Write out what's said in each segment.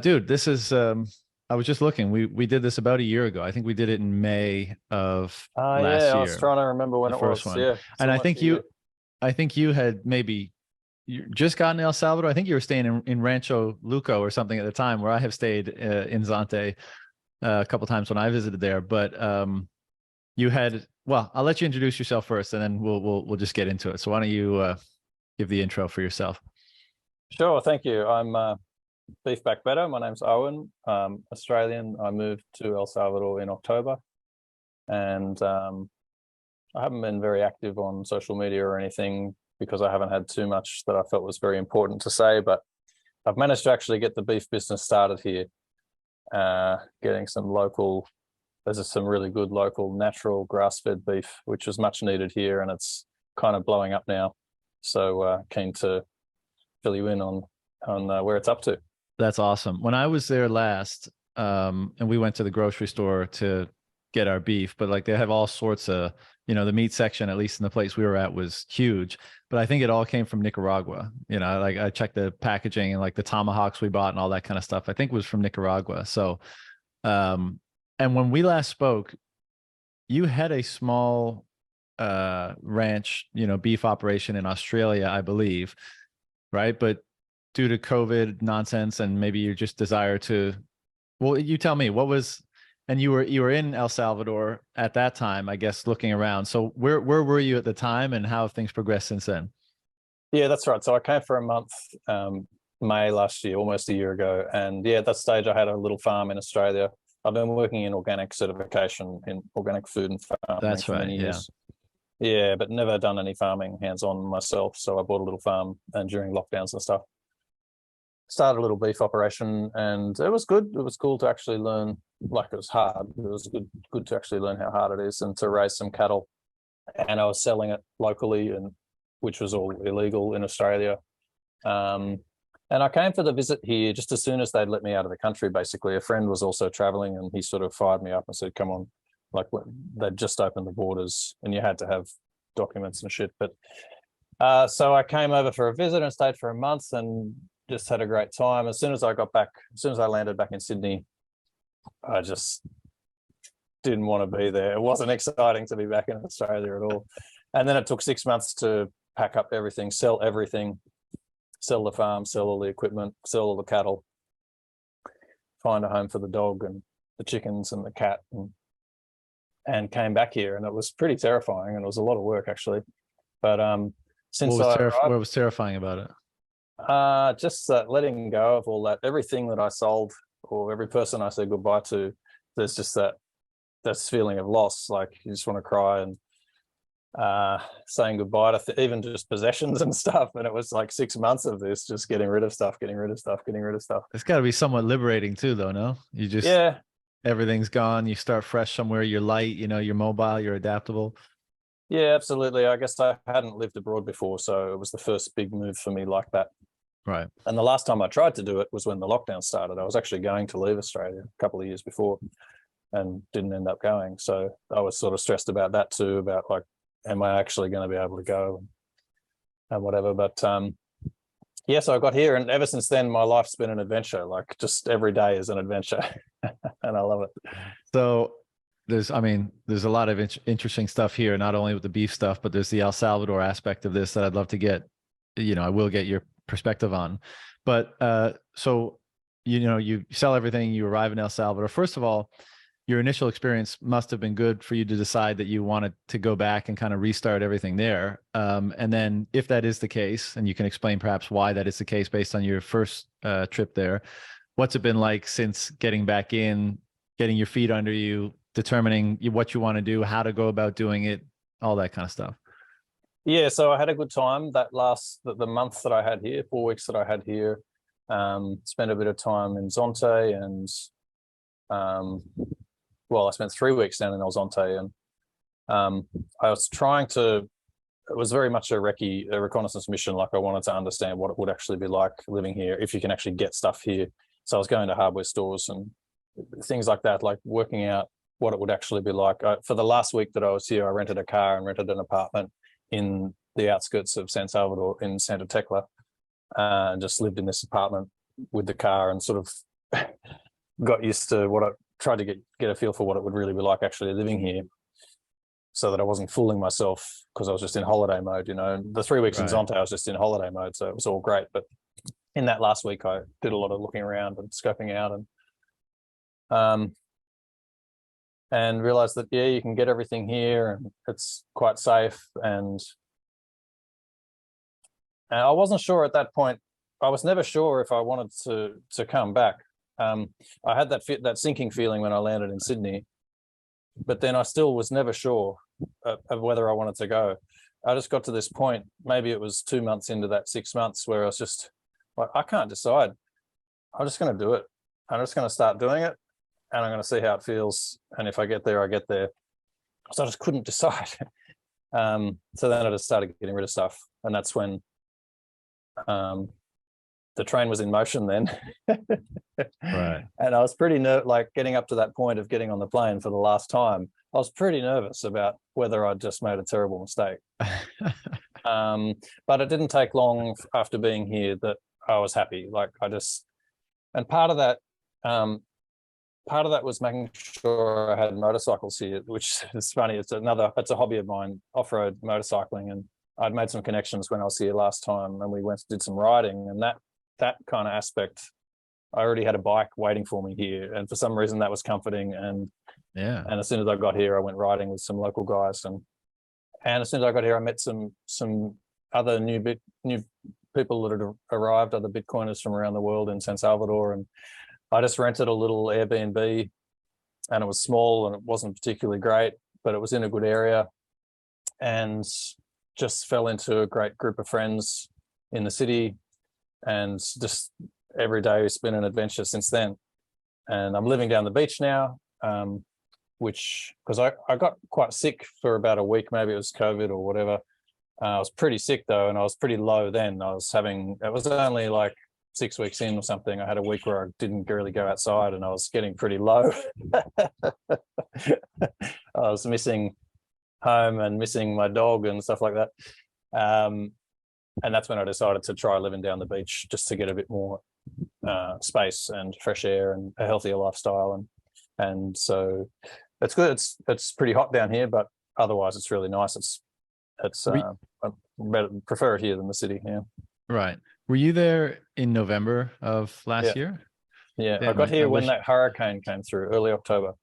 Dude, this is I was just looking. We did this about a year ago. I think we did it in May of last Yeah, I was year, trying to remember when the it first was. one. Yeah, And I almost think a year. you had maybe you just gotten El Salvador. I think you were staying in Rancho Luco or something at the time, where I have stayed in Zante a couple times when I visited there. But you had, well, I'll let you introduce yourself first, and then we'll just get into it. So why don't you give the intro for yourself? Sure, thank you. I'm Beef Back Better. My name's Owen, Australian. I moved to El Salvador in October, and I haven't been very active on social media or anything because I haven't had too much that I felt was very important to say, but I've managed to actually get the beef business started here, getting some local, there's some really good local natural grass-fed beef, which is much needed here, and it's kind of blowing up now. So keen to fill you in on where it's up to. That's awesome. When I was there last, and we went to the grocery store to get our beef, but like they have all sorts of, the meat section, at least in the place we were at, was huge. But I think it all came from Nicaragua. Like I checked the packaging, and like the tomahawks we bought and all that kind of stuff, I think was from Nicaragua. So, and when we last spoke, you had a small ranch, beef operation in Australia, I believe, right? But due to COVID nonsense and maybe your just desire to, well, you tell me what was, and you were in El Salvador at that time, I guess, looking around. So where were you at the time, and how have things progressed since then? Yeah, that's right. So I came for a month, May last year, almost a year ago. And yeah, at that stage I had a little farm in Australia. I've been working in organic certification in organic food and farming That's for right, many years. Yeah, but never done any farming hands-on myself. So I bought a little farm, and during lockdowns and stuff, started a little beef operation, and it was good. It was cool to actually learn, like it was hard. It was good to actually learn how hard it is, and to raise some cattle. And I was selling it locally, and which was all illegal in Australia. And I came for the visit here just as soon as they'd let me out of the country. Basically, a friend was also traveling, and he sort of fired me up and said, come on, like they'd just opened the borders and you had to have documents and shit. But so I came over for a visit and stayed for a month and just had a great time. As soon as I landed back in Sydney, I just didn't want to be there. It wasn't exciting to be back in Australia at all. And then it took 6 months to pack up everything, sell the farm, sell all the equipment, sell all the cattle, find a home for the dog and the chickens and the cat, and came back here. And it was pretty terrifying, and it was a lot of work actually. But what was terrifying about it? Just letting go of all that, everything that I sold, or every person I said goodbye to. There's just this feeling of loss, like you just want to cry, and saying goodbye to even just possessions and stuff. And it was like 6 months of this, just getting rid of stuff. It's got to be somewhat liberating too, though. No, you just, yeah, everything's gone. You start fresh somewhere. You're light. You're mobile. You're adaptable. yeah, absolutely. I guess I hadn't lived abroad before, so it was the first big move for me like that. Right. And the last time I tried to do it was when the lockdown started. I was actually going to leave Australia a couple of years before and didn't end up going. So I was sort of stressed about that too, about like, am I actually going to be able to go and whatever. But yeah, so I got here, and ever since then, my life's been an adventure. Like just every day is an adventure and I love it. So there's a lot of interesting stuff here, not only with the beef stuff, but there's the El Salvador aspect of this that I'd love to get, I will get your perspective on. But so you sell everything, you arrive in El Salvador. First of all, your initial experience must have been good for you to decide that you wanted to go back and kind of restart everything there. And then if that is the case, and you can explain perhaps why that is the case based on your first trip there, what's it been like since getting back in, getting your feet under you, determining what you want to do, how to go about doing it, all that kind of stuff? Yeah, so I had a good time the month that I had here, 4 weeks that I had here. Spent a bit of time in Zonte, and I spent 3 weeks down in El Zonte, and I was trying to, it was very much a reconnaissance mission. Like I wanted to understand what it would actually be like living here, if you can actually get stuff here. So I was going to hardware stores and things like that, like working out what it would actually be like. For the last week that I was here, I rented a car and rented an apartment in the outskirts of San Salvador in Santa Tecla, and just lived in this apartment with the car and sort of got used to what I tried to get a feel for what it would really be like actually living here, so that I wasn't fooling myself because I was just in holiday mode. The 3 weeks in Zonte, I was just in holiday mode, so it was all great. But in that last week, I did a lot of looking around and scoping out, and realized that, yeah, you can get everything here and it's quite safe. And I wasn't sure at that point. I was never sure if I wanted to come back. I had that sinking feeling when I landed in Sydney, but then I still was never sure of whether I wanted to go. I just got to this point, maybe it was 2 months into that 6 months, where I was just like, I can't decide. I'm just going to do it. I'm just going to start doing it, and I'm going to see how it feels. And if I get there, I get there. So I just couldn't decide. So then I just started getting rid of stuff, and that's when the train was in motion then. Right. And I was pretty like getting up to that point of getting on the plane for the last time, I was pretty nervous about whether I'd just made a terrible mistake. But it didn't take long after being here that I was happy. Like and part of that was making sure I had motorcycles here, which is funny. It's a hobby of mine, off-road motorcycling. And I'd made some connections when I was here last time, and we did some riding, and that kind of aspect, I already had a bike waiting for me here, and for some reason that was comforting. And as soon as I got here, I went riding with some local guys, and as soon as I got here, I met some other new people that had arrived, other Bitcoiners from around the world in San Salvador, and I just rented a little Airbnb, and it was small and it wasn't particularly great, but it was in a good area, and just fell into a great group of friends in the city, and just every day has been an adventure since then. And I'm living down the beach now, because I got quite sick for about a week, maybe it was COVID or whatever. I was pretty sick though, and I was pretty low then. it was only like 6 weeks in or something. I had a week where I didn't really go outside, and I was getting pretty low. I was missing home and missing my dog and stuff like that. And that's when I decided to try living down the beach, just to get a bit more space and fresh air and a healthier lifestyle. And so it's good. It's pretty hot down here, but otherwise it's really nice. I prefer it here than the city. Yeah. Right. Were you there in November of last year? Yeah. I got here when that hurricane came through, early October.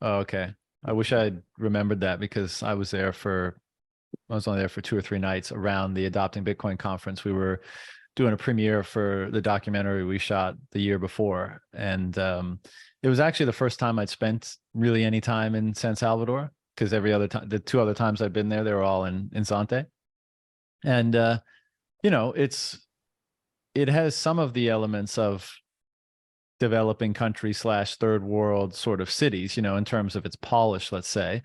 Oh, okay. I wish I'd remembered that, because I was only there for 2 or 3 nights around the Adopting Bitcoin conference. We were doing a premiere for the documentary we shot the year before. And it was actually the first time I'd spent really any time in San Salvador, because every other time, the 2 other times I'd been there, they were all in Zante. And, it has some of the elements of developing country / third world sort of cities, in terms of its polish, let's say.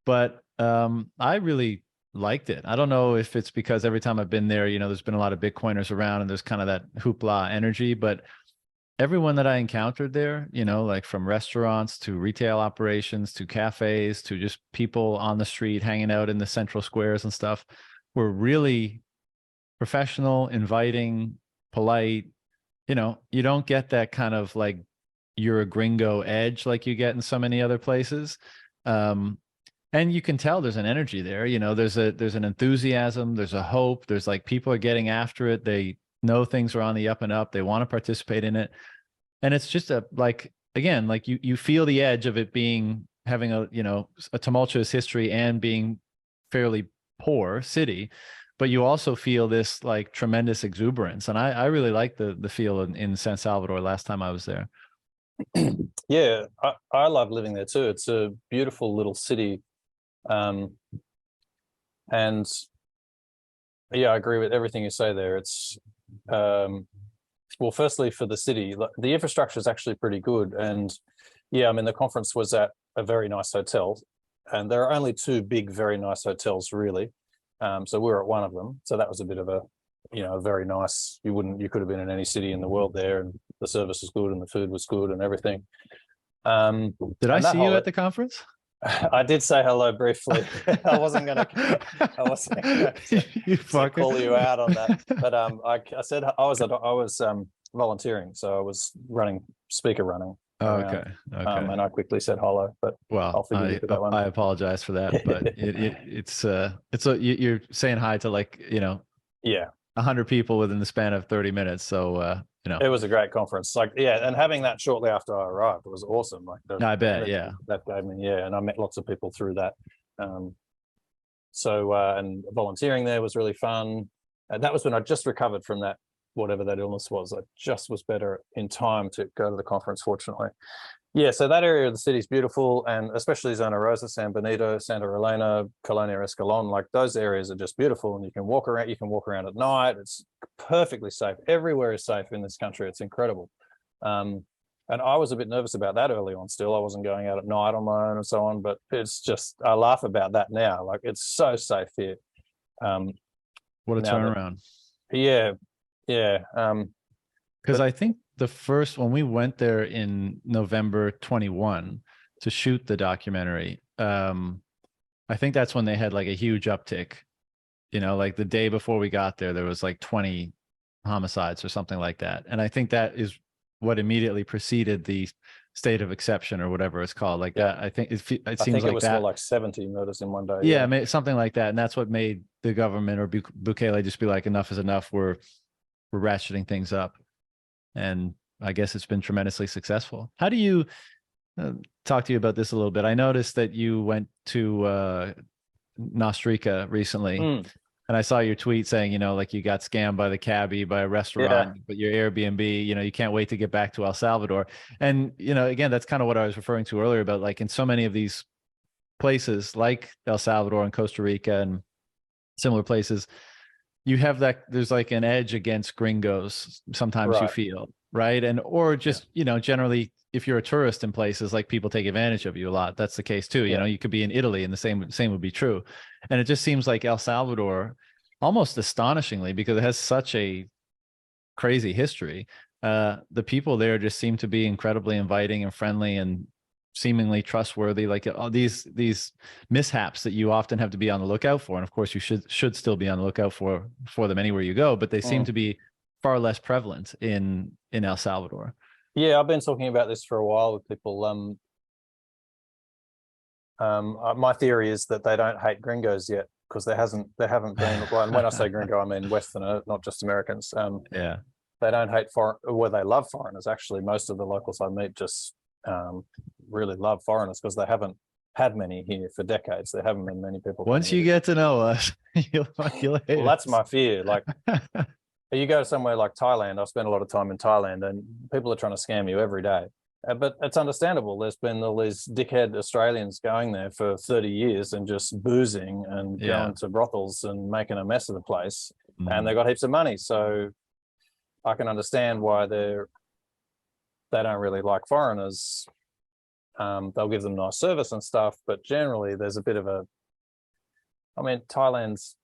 But I really liked it. I don't know if it's because every time I've been there, there's been a lot of Bitcoiners around, and there's kind of that hoopla energy, but everyone that I encountered there, like from restaurants to retail operations to cafes to just people on the street hanging out in the central squares and stuff, were really professional, inviting, polite. You don't get that kind of like you're a gringo edge like you get in so many other places. And you can tell there's an energy there. There's an enthusiasm, there's a hope, there's like people are getting after it. They know things are on the up and up. They want to participate in it. And it's just you feel the edge of it having a tumultuous history and being fairly poor city, but you also feel this like tremendous exuberance. And I really like the feel in San Salvador last time I was there. Yeah, I love living there too. It's a beautiful little city. And yeah, I agree with everything you say there. It's well, firstly, for the city, the infrastructure is actually pretty good. And yeah, the conference was at a very nice hotel, and there are only 2 big, very nice hotels, really. So we were at one of them. So that was a bit of a very nice. You could have been in any city in the world there, and the service was good and the food was good and everything. Did I see you at the conference? I did say hello briefly. I wasn't gonna call you out on that, but I said I was volunteering, so I was speaker running Oh, around. okay. Okay. And I quickly said hello, but Well, I'll forgive you for that one. I apologize for that, but you're saying hi to like, Yeah, 100 people within the span of 30 minutes. So, it was a great conference. Like, yeah, and having that shortly after I arrived was awesome. Like, I bet, energy yeah. that gave me, yeah, and I met lots of people through that. And volunteering there was really fun. And that was when I just recovered from that, whatever that illness was. I just was better in time to go to the conference, fortunately. Yeah, so that area of the city is beautiful, and especially Zona Rosa, San Benito, Santa Elena, Colonia Escalon, like those areas are just beautiful, and you can walk around. You can walk around at night. It's perfectly safe. Everywhere is safe in this country. It's incredible. And I was a bit nervous about that early on. Still, I wasn't going out at night on my own and so on. But it's just, I laugh about that now. Like, it's so safe here. What a turnaround. Yeah. Because I think when we went there in November 21 to shoot the documentary, I think that's when they had like a huge uptick. Like the day before we got there, there was like 20 homicides or something like that. And I think that is what immediately preceded the state of exception or whatever it's called. Like that, I think it seems like it was that. More like 70 murders in one day. Yeah, something like that. And that's what made the government or Bukele just be like, enough is enough. We're ratcheting things up. And I guess it's been tremendously successful. How do you talk to you about this a little bit? I noticed that you went to NOSTR recently. And I saw your tweet saying, like you got scammed by the cabbie, by a restaurant, but your Airbnb, you can't wait to get back to El Salvador. And, again, that's kind of what I was referring to earlier about, like in so many of these places like El Salvador and Costa Rica and similar places, you have that, there's like an edge against gringos sometimes, you feel, right? And, or just, generally, if you're a tourist in places, like people take advantage of you a lot. That's the case too. You could be in Italy and the same would be true. And it just seems like El Salvador, almost astonishingly, because it has such a crazy history, the people there just seem to be incredibly inviting and friendly and seemingly trustworthy. Like all these mishaps that you often have to be on the lookout for, and of course you should still be on the lookout for them anywhere you go, but they seem to be far less prevalent in El Salvador. Yeah, I've been talking about this for a while with people. My theory is that they don't hate gringos yet, because they haven't been. Well, and when I say gringo, I mean Westerner, not just Americans. Yeah, they don't hate they love foreigners. Actually, most of the locals I meet just really love foreigners, because they haven't had many here for decades. There haven't been many people. Once you get to know us, you'll hate well, that's my fear. Like, you go somewhere like Thailand. I've spent a lot of time in Thailand, and people are trying to scam you every day. But it's understandable. There's been all these dickhead Australians going there for 30 years and just boozing and going to brothels and making a mess of the place. And they got heaps of money. So I can understand why they don't really like foreigners. They'll give them nice service and stuff, but generally there's a bit of Thailand's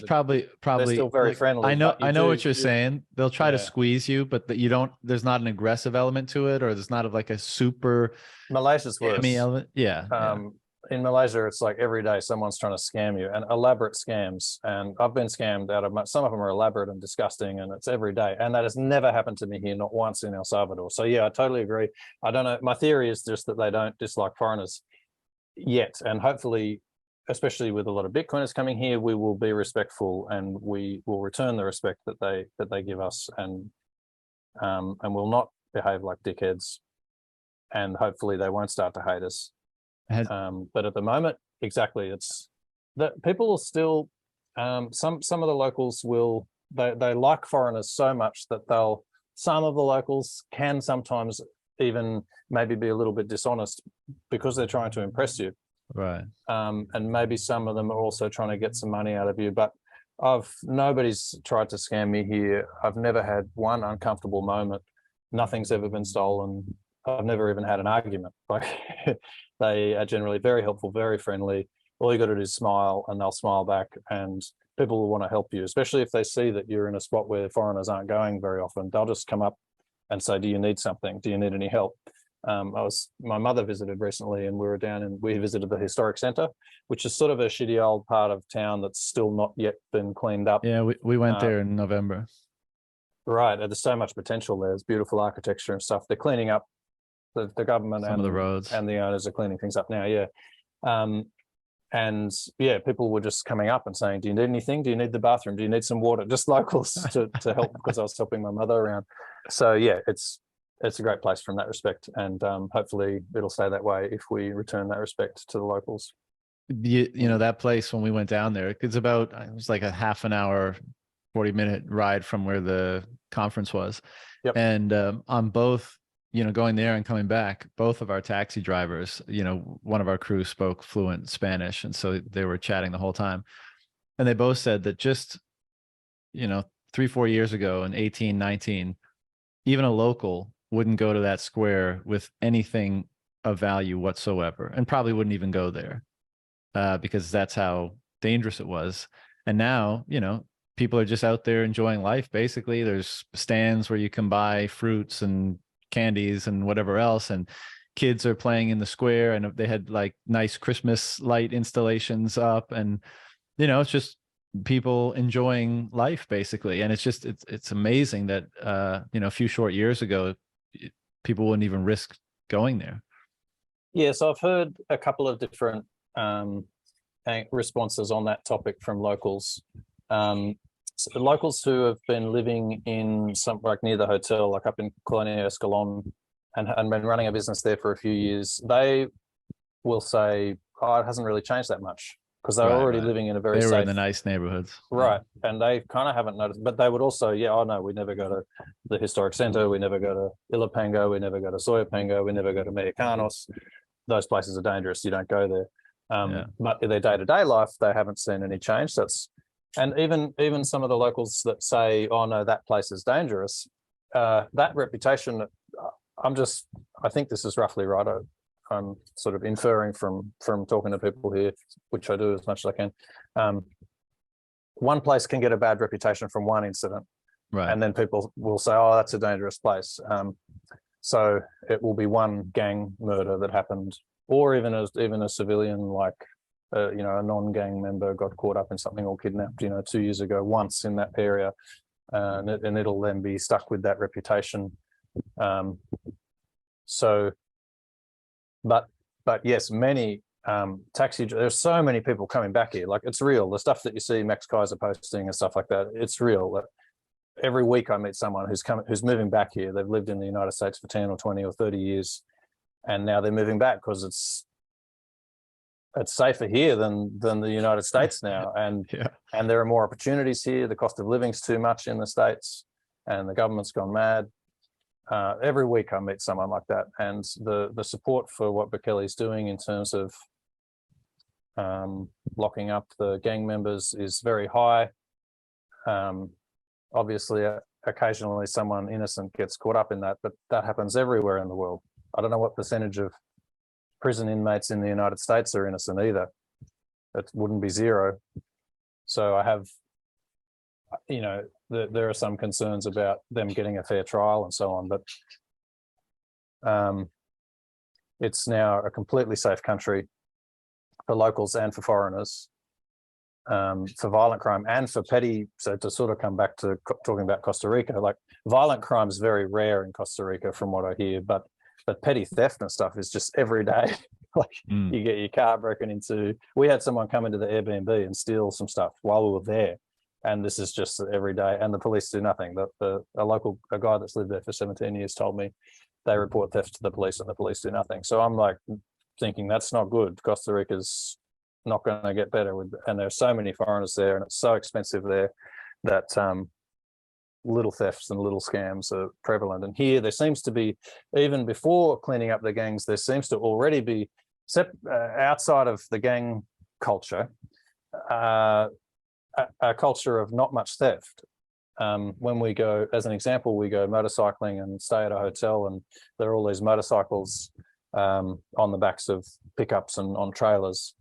probably they're still very friendly. I know what you're saying. They'll try to squeeze you, but there's not an aggressive element to it, or there's not like a super Malaysia's worse. element. In Malaysia, it's like every day someone's trying to scam you, and elaborate scams. And I've been scammed out of some of them are elaborate and disgusting, and it's every day. And that has never happened to me here, not once in El Salvador. So yeah, I totally agree. I don't know. My theory is just that they don't dislike foreigners yet, and hopefully, especially with a lot of Bitcoiners coming here, we will be respectful, and we will return the respect that they give us, and will not behave like dickheads, and hopefully they won't start to hate us. But at the moment, exactly, it's that people will still some of the locals will they like foreigners so much that some of the locals can sometimes even maybe be a little bit dishonest because they're trying to impress you. Right. And maybe some of them are also trying to get some money out of you, but nobody's tried to scam me here. I've never had one uncomfortable moment. Nothing's ever been stolen. I've never even had an argument. Like, they are generally very helpful, very friendly. All you got to do is smile, and they'll smile back, and people will want to help you, especially if they see that you're in a spot where foreigners aren't going very often. They'll just come up and say, do you need something? Do you need any help? My mother visited recently, and we visited the historic center, which is sort of a shitty old part of town that's still not yet been cleaned up. Yeah, we went there in November. Right. There's so much potential there. There's beautiful architecture and stuff. They're cleaning up the government Some of the roads, and the owners are cleaning things up now. Yeah. And yeah, people were just coming up and saying, do you need anything? Do you need the bathroom? Do you need some water? Just locals to help, because I was helping my mother around. So yeah, it's a great place from that respect. And hopefully it'll stay that way if we return that respect to the locals. you know, that place when we went down there, it was like a half an hour, 40-minute ride from where the conference was. Yep. And on both, you know, going there and coming back, both of our taxi drivers, you know, one of our crew spoke fluent Spanish, and so they were chatting the whole time. And they both said that just, you know, 3-4 years ago in 1819, even a local wouldn't go to that square with anything of value whatsoever, and probably wouldn't even go there because that's how dangerous it was. And now, you know, people are just out there enjoying life. Basically, there's stands where you can buy fruits and candies and whatever else, and kids are playing in the square, and they had like nice Christmas light installations up, and you know, it's just people enjoying life basically. And it's amazing that you know, a few short years ago people wouldn't even risk going there. Yeah, so I've heard a couple of different responses on that topic from locals. So the locals who have been living in some, like near the hotel, like up in Colonia Escalon, and been running a business there for a few years, they will say, oh, it hasn't really changed that much, because they're already living in a very safe... They were in the nice neighborhoods. Right, yeah. And they kind of haven't noticed, but they would also, yeah, oh no, we never go to the historic center, we never go to Ilopango, we never go to Soyapango, we never go to Mexicanos. Those places are dangerous, you don't go there. But in their day-to-day life, they haven't seen any change. And even some of the locals that say, oh no, that place is dangerous, that reputation, I think this is roughly right. I'm sort of inferring from talking to people here, which I do as much as I can. One place can get a bad reputation from one incident, right, and then people will say, oh, that's a dangerous place. So it will be one gang murder that happened, or even a civilian, like you know, a non-gang member got caught up in something or kidnapped, you know, 2 years ago once in that area, and it'll then be stuck with that reputation. So, but yes, many there's so many people coming back here. Like, it's real. The stuff that you see Max Kaiser posting and stuff like that, it's real. Like, every week I meet someone who's moving back here. They've lived in the United States for 10 or 20 or 30 years, and now they're moving back because it's safer here than the United States now, and and there are more opportunities here. The cost of living's too much in the States, and the government's gone mad. Every week I meet someone like that, and the support for what Bukele's doing in terms of locking up the gang members is very high. Obviously, occasionally someone innocent gets caught up in that, but that happens everywhere in the world. I don't know what percentage of prison inmates in the United States are innocent either. It wouldn't be zero. So I have, you know, there are some concerns about them getting a fair trial and so on, but it's now a completely safe country for locals and for foreigners, for violent crime and for petty. So to sort of come back to talking about Costa Rica, like, violent crime is very rare in Costa Rica from what I hear, but petty theft and stuff is just every day. Like, you get your car broken into. We had someone come into the Airbnb and steal some stuff while we were there, and this is just every day, and the police do nothing. A guy that's lived there for 17 years told me they report theft to the police and the police do nothing. So I'm like thinking, that's not good. Costa Rica's not going to get better and there are so many foreigners there, and it's so expensive there that little thefts and little scams are prevalent. And here there seems to be, even before cleaning up the gangs, there seems to already be, outside of the gang culture, a culture of not much theft. When we go, as an example, we go motorcycling and stay at a hotel, and there are all these motorcycles on the backs of pickups and on trailers,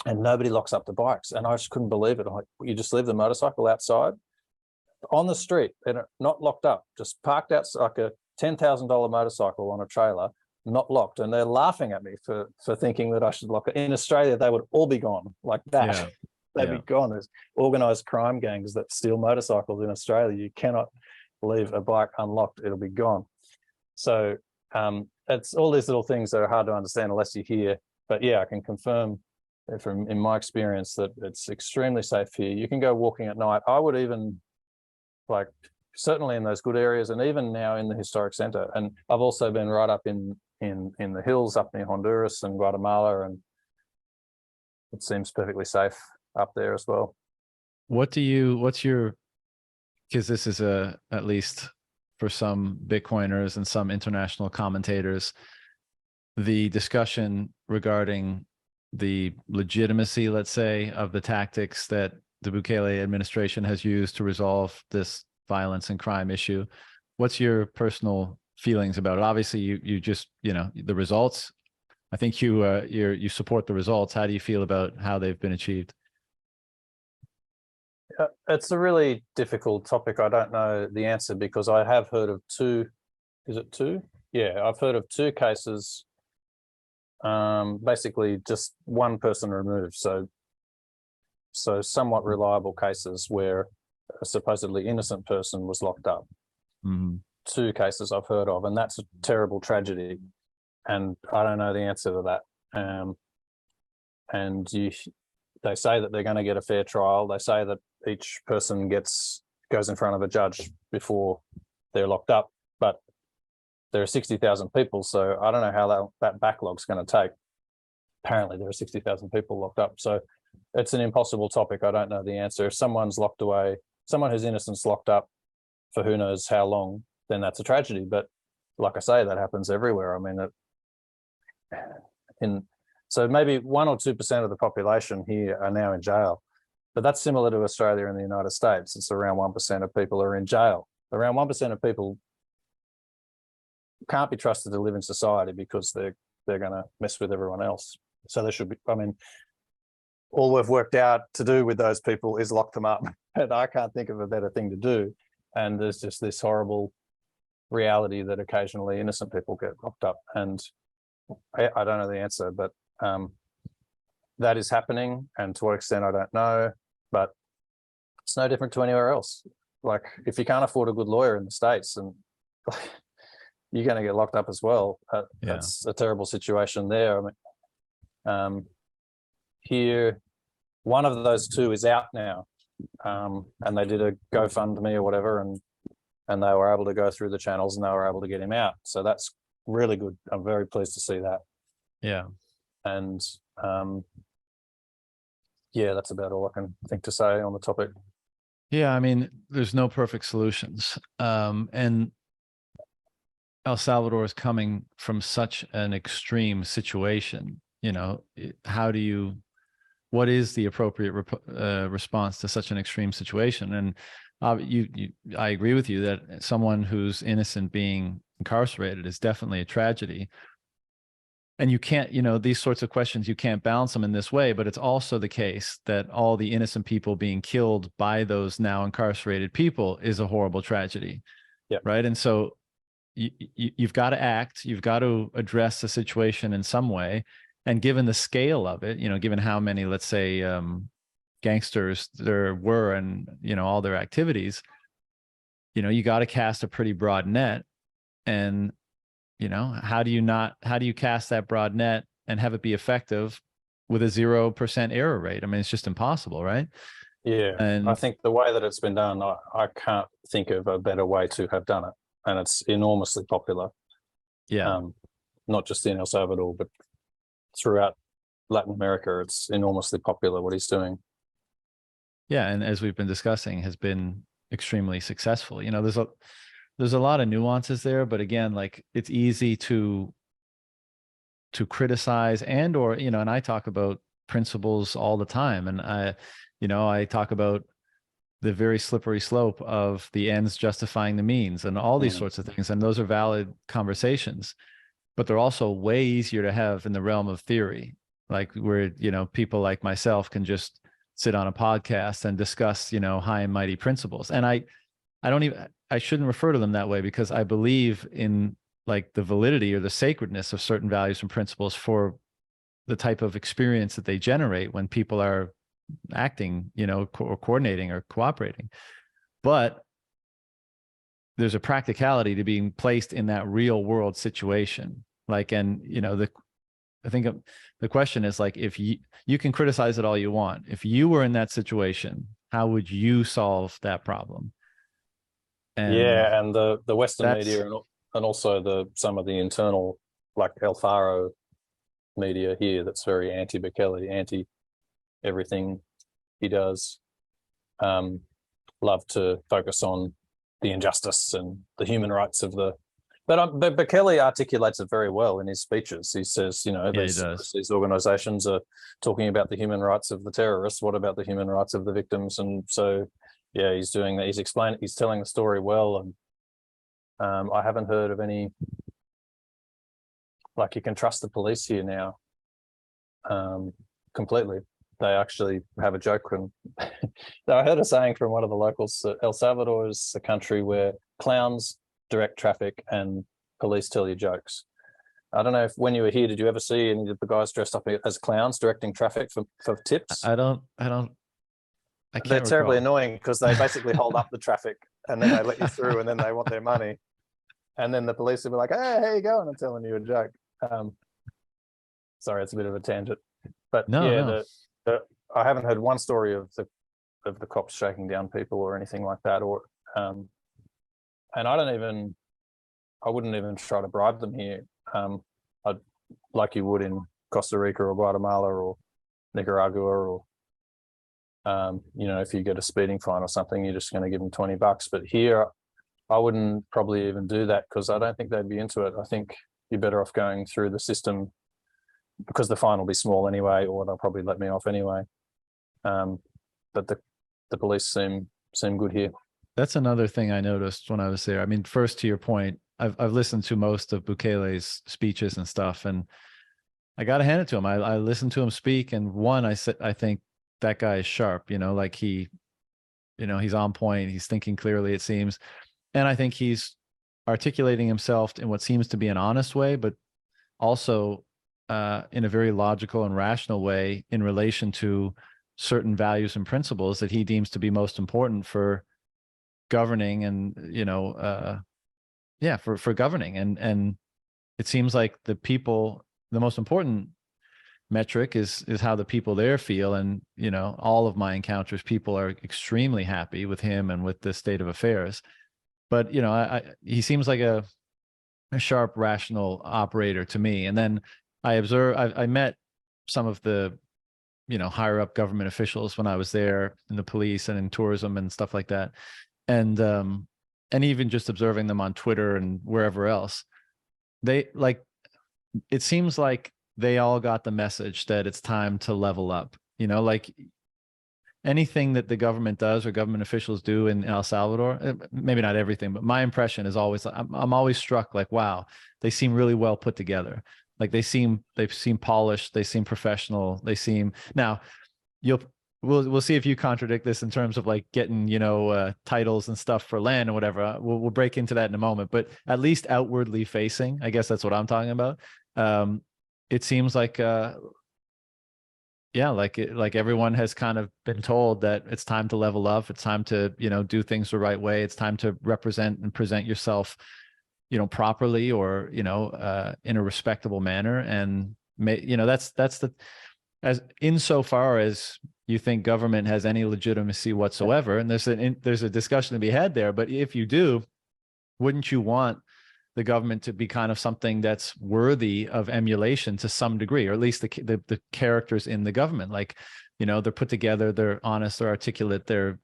and nobody locks up the bikes. And I just couldn't believe it. I'm like, you just leave the motorcycle outside on the street and not locked up, just parked out, like a $10,000 motorcycle on a trailer, not locked. And they're laughing at me for thinking that I should lock it. In Australia, they would all be gone like that. Yeah. They'd be gone. There's organized crime gangs that steal motorcycles in Australia. You cannot leave a bike unlocked, it'll be gone. So it's all these little things that are hard to understand unless you hear. But yeah, I can confirm from in my experience that it's extremely safe here. You can go walking at night. I would even, like, certainly in those good areas, and even now in the historic center. And I've also been right up in the hills up near Honduras and Guatemala, and it seems perfectly safe up there as well. What's your, because this is at least for some Bitcoiners and some international commentators, the discussion regarding the legitimacy, let's say, of the tactics that the Bukele administration has used to resolve this violence and crime issue. What's your personal feelings about it? Obviously, you just, the results. I think you support the results. How do you feel about how they've been achieved? It's a really difficult topic. I don't know the answer because I have heard of two. Is it two? Yeah, I've heard of two cases. Basically, just one person removed. So somewhat reliable cases where a supposedly innocent person was locked up. Mm-hmm. Two cases I've heard of, and that's a terrible tragedy. And I don't know the answer to that. And they say that they're going to get a fair trial. They say that each person goes in front of a judge before they're locked up, but there are 60,000 people, so I don't know how that backlog's going to take. Apparently there are 60,000 people locked up, so it's an impossible topic. I don't know the answer. If someone's locked away, someone who's innocent's locked up for who knows how long, then that's a tragedy. But like I say, that happens everywhere. I mean, so maybe 1 or 2% of the population here are now in jail. But that's similar to Australia and the United States. It's around 1% of people are in jail. Around 1% of people can't be trusted to live in society because they're going to mess with everyone else. So there should be, I mean, all we've worked out to do with those people is lock them up. And I can't think of a better thing to do. And there's just this horrible reality that occasionally innocent people get locked up. And I don't know the answer, but that is happening. And to what extent, I don't know. But it's no different to anywhere else. Like, if you can't afford a good lawyer in the States, and you're going to get locked up as well. That's a terrible situation there. I mean, here, one of those two is out now, and they did a GoFundMe or whatever, and they were able to go through the channels and they were able to get him out. So that's really good. I'm very pleased to see that. Yeah. And yeah, that's about all I can think to say on the topic. Yeah, I mean, there's no perfect solutions. And El Salvador is coming from such an extreme situation. What is the appropriate response to such an extreme situation? And I agree with you that someone who's innocent being incarcerated is definitely a tragedy. And you can't, these sorts of questions, you can't balance them in this way, but it's also the case that all the innocent people being killed by those now incarcerated people is a horrible tragedy. Yeah. Right. And so you've got to act, you've got to address the situation in some way. And given the scale of it, given how many, let's say, gangsters there were and, all their activities, you got to cast a pretty broad net. And how do you cast that broad net and have it be effective with a 0% error rate? I mean, it's just impossible, right? Yeah. And I think the way that it's been done, I can't think of a better way to have done it. And it's enormously popular. Yeah. Not just in El Salvador, but throughout Latin America, it's enormously popular what he's doing. Yeah. And as we've been discussing, has been extremely successful. There's a lot of nuances there, but again, like, it's easy to criticize and I talk about principles all the time. And I talk about the very slippery slope of the ends justifying the means and all these sorts of things. And those are valid conversations, but they're also way easier to have in the realm of theory, like where, people like myself can just sit on a podcast and discuss, high and mighty principles. And I shouldn't refer to them that way, because I believe in, like, the validity or the sacredness of certain values and principles for the type of experience that they generate when people are acting, or coordinating or cooperating. But there's a practicality to being placed in that real world situation. Like, and I think the question is like, if you can criticize it all you want, if you were in that situation, how would you solve that problem? And the Western media and also some of the internal, like El Faro media here, that's very anti-Bukele, anti everything he does, love to focus on the injustice and the human rights of the. But Bukele articulates it very well in his speeches. He says, these organizations are talking about the human rights of the terrorists. What about the human rights of the victims? And so, yeah, he's doing that. He's telling the story well. And I haven't heard of any, like, you can trust the police here now completely. They actually have a joke. And I heard a saying from one of the locals that El Salvador is a country where clowns direct traffic and police tell you jokes. I don't know if when you were here, did you ever see any of the guys dressed up as clowns directing traffic for tips? I can't They're terribly annoying because they basically hold up the traffic and then they let you through and then they want their money. And then the police will be like, hey, how you going? I'm telling you a joke. Sorry, it's a bit of a tangent. But no. I haven't heard one story of the cops shaking down people or anything like that. Or and I wouldn't even try to bribe them here. I'd, like you would in Costa Rica or Guatemala or Nicaragua, or if you get a speeding fine or something, you're just going to give them $20. But here, I wouldn't probably even do that because I don't think they'd be into it. I think you're better off going through the system because the fine will be small anyway, or they'll probably let me off anyway. But the police seem good here. That's another thing I noticed when I was there. I mean, first, to your point, I've listened to most of Bukele's speeches and stuff, and I got to hand it to him. I listened to him speak, and I think that guy is sharp. Like he's on point. He's thinking clearly, it seems, and I think he's articulating himself in what seems to be an honest way, but also in a very logical and rational way in relation to certain values and principles that he deems to be most important for governing and for governing. And it seems like the most important metric is how the people there feel. And all of my encounters, people are extremely happy with him and with the state of affairs. But he seems like a sharp, rational operator to me. And then I met some of the higher up government officials when I was there in the police and in tourism and stuff like that. And even just observing them on Twitter and wherever else, it seems like they all got the message that it's time to level up. Like anything that the government does or government officials do in El Salvador, maybe not everything, but my impression is always, I'm always struck like, wow, they seem really well put together. Like they seem polished, they seem professional, they seem. Now we'll see if you contradict this in terms of like getting titles and stuff for land or whatever. We'll break into that in a moment, but at least outwardly facing, I guess that's what I'm talking about. It seems like like everyone has kind of been told that it's time to level up, it's time to do things the right way, it's time to represent and present yourself properly or in a respectable manner. And that's the, as insofar as you think government has any legitimacy whatsoever, and there's a discussion to be had there. But if you do, wouldn't you want the government to be kind of something that's worthy of emulation to some degree, or at least the characters in the government, like they're put together, they're honest, they're articulate, they're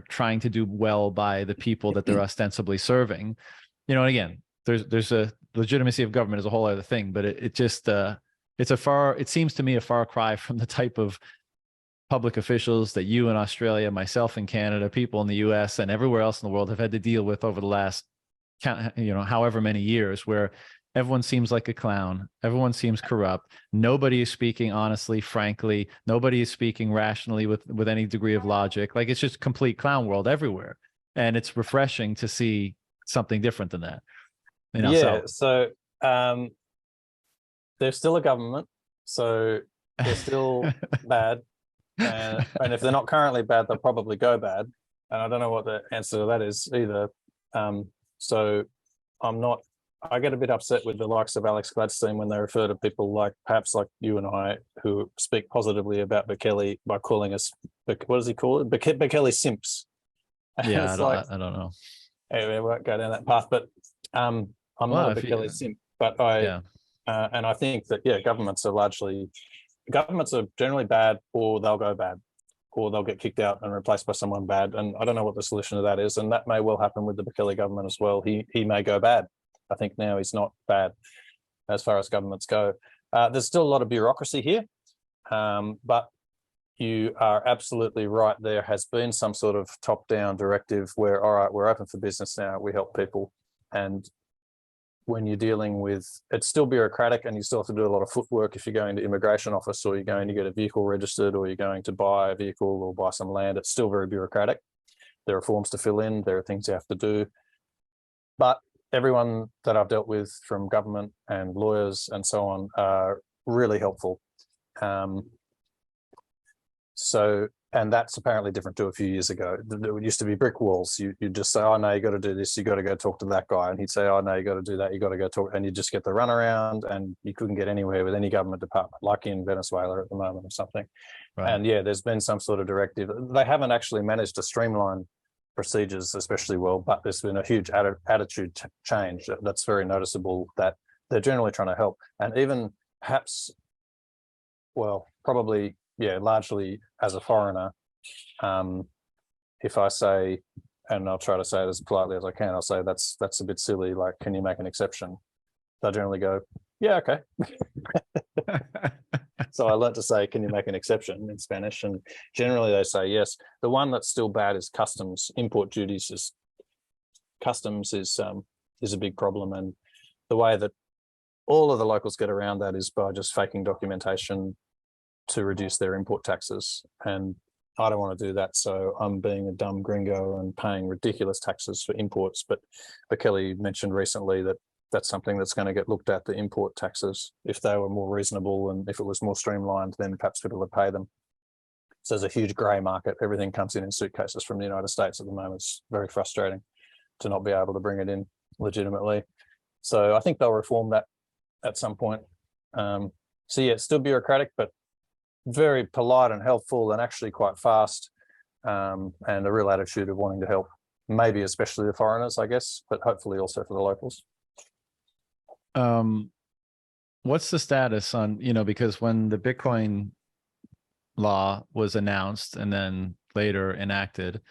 trying to do well by the people that they're ostensibly serving. And again, there's a legitimacy of government is a whole other thing, but it seems to me a far cry from the type of public officials that you in Australia, myself in Canada, people in the US and everywhere else in the world have had to deal with over the last however many years, where everyone seems like a clown, everyone seems corrupt, nobody is speaking honestly, frankly, nobody is speaking rationally with any degree of logic. Like it's just complete clown world everywhere, and it's refreshing to see something different than that. So there's still a government, so they're still bad, and if they're not currently bad, they'll probably go bad. and I don't know what the answer to that is either. So I get a bit upset with the likes of Alex Gladstein when they refer to people like perhaps like you and I who speak positively about Bukele by calling us, what does he call it? Bukele simps. Yeah, It's like, I don't know. anyway, we won't go down that path, but I'm Well, not a Bukele simp, but and I think that, governments are generally bad, or they'll go bad, or they'll get kicked out and replaced by someone bad. And I don't know what the solution to that is. And that may well happen with the Bukele government as well. He may go bad. I think now he's not bad as far as governments go. There's still a lot of bureaucracy here, but you are absolutely right. There has been some sort of top-down directive where, all right, we're open for business now, we help people. And when you're dealing with, it's still bureaucratic, and you still have to do a lot of footwork if you're going to immigration office, or you're going to get a vehicle registered, or you're going to buy a vehicle or buy some land. It's still very bureaucratic. There are forms to fill in, there are things you have to do. But everyone that I've dealt with, from government and lawyers and so on, are really helpful. And that's apparently different to a few years ago. There used to be brick walls. You just say, oh, no, you got to do this. You got to go talk to that guy. And he'd say, oh, no, you got to do that. You got to go talk. And you just get the runaround, and you couldn't get anywhere with any government department, like in Venezuela at the moment or something. Right. And there's been some sort of directive. They haven't actually managed to streamline procedures especially well, but there's been a huge attitude change that's very noticeable, that they're generally trying to help. And even perhaps, well, probably, largely as a foreigner, if I say, and I'll try to say it as politely as I can, I'll say that's a bit silly, like, can you make an exception? They'll generally go, yeah, okay. So I learned to say, can you make an exception, in Spanish? And generally they say yes. The one that's still bad is customs. Import duties customs is a big problem. And the way that all of the locals get around that is by just faking documentation to reduce their import taxes. And I don't want to do that. So I'm being a dumb gringo and paying ridiculous taxes for imports. But Bukele mentioned recently that that's something that's going to get looked at, the import taxes. If they were more reasonable and if it was more streamlined, then perhaps people would pay them. So there's a huge grey market. Everything comes in suitcases from the United States at the moment. It's very frustrating to not be able to bring it in legitimately. So I think they'll reform that at some point. It's still bureaucratic, but very polite and helpful, and actually quite fast, and a real attitude of wanting to help, maybe especially the foreigners, I guess, but hopefully also for the locals. What's the status on, because when the Bitcoin law was announced and then later enacted,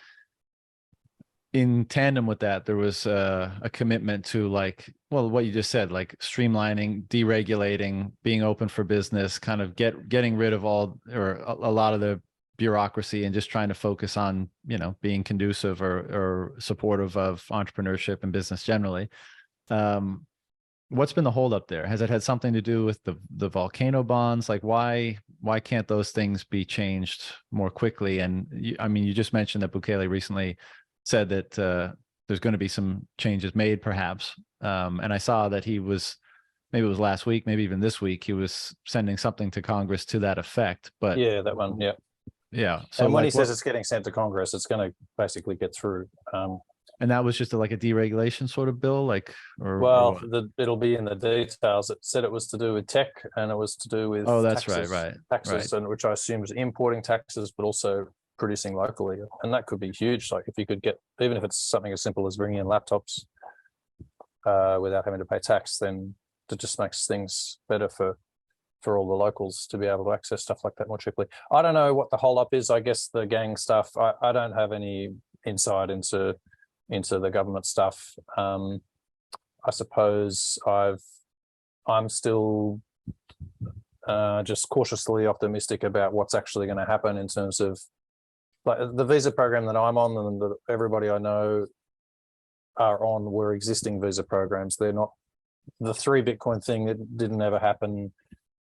in tandem with that, there was a commitment to, like, well, what you just said, like streamlining, deregulating, being open for business, kind of getting rid of all, or a lot of the bureaucracy, and just trying to focus on, being conducive or supportive of entrepreneurship and business generally. What's been the holdup there? Has it had something to do with the volcano bonds? Like, why can't those things be changed more quickly? And you just mentioned that Bukele recently said that there's going to be some changes made, perhaps. And I saw that he was, maybe it was last week, maybe even this week, he was sending something to Congress to that effect. But yeah, that one, yeah. Yeah. So and when he says it's getting sent to Congress, it's going to basically get through. And that was just like a deregulation sort of bill, like, it'll be in the details. It said it was to do with tech, and it was to do with taxes, taxes, and which I assume is importing taxes, but also producing locally. And that could be huge. Like, if you could get, even if it's something as simple as bringing in laptops without having to pay tax, then it just makes things better for all the locals to be able to access stuff like that more cheaply. I don't know what the hold up is. I guess the gang stuff, I don't have any insight into the government stuff. I suppose I'm still just cautiously optimistic about what's actually going to happen in terms of, like, the visa program that I'm on and that everybody I know are on were existing visa programs. They're not the 3 Bitcoin thing. It didn't ever happen.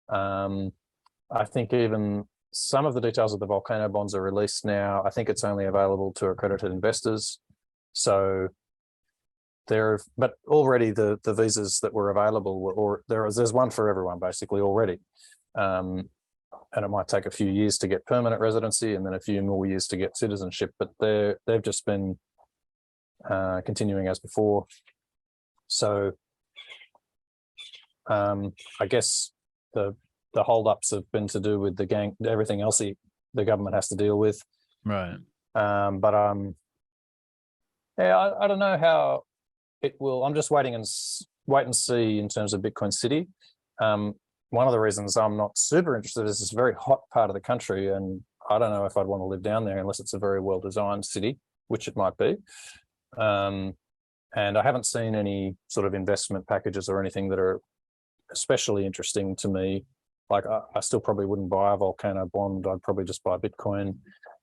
I think even some of the details of the volcano bonds are released now. I think it's only available to accredited investors. So but already the visas that were available there's one for everyone basically already. and it might take a few years to get permanent residency and then a few more years to get citizenship, but they've just been continuing as before. So I guess the holdups have been to do with the gang, everything else the government has to deal with. Right. But yeah, I don't know how it will. I'm just wait and see in terms of Bitcoin City. One of the reasons I'm not super interested is it's a very hot part of the country, and I don't know if I'd want to live down there unless it's a very well-designed city, which it might be. And I haven't seen any sort of investment packages or anything that are especially interesting to me. Like I still probably wouldn't buy a Volcano bond. I'd probably just buy Bitcoin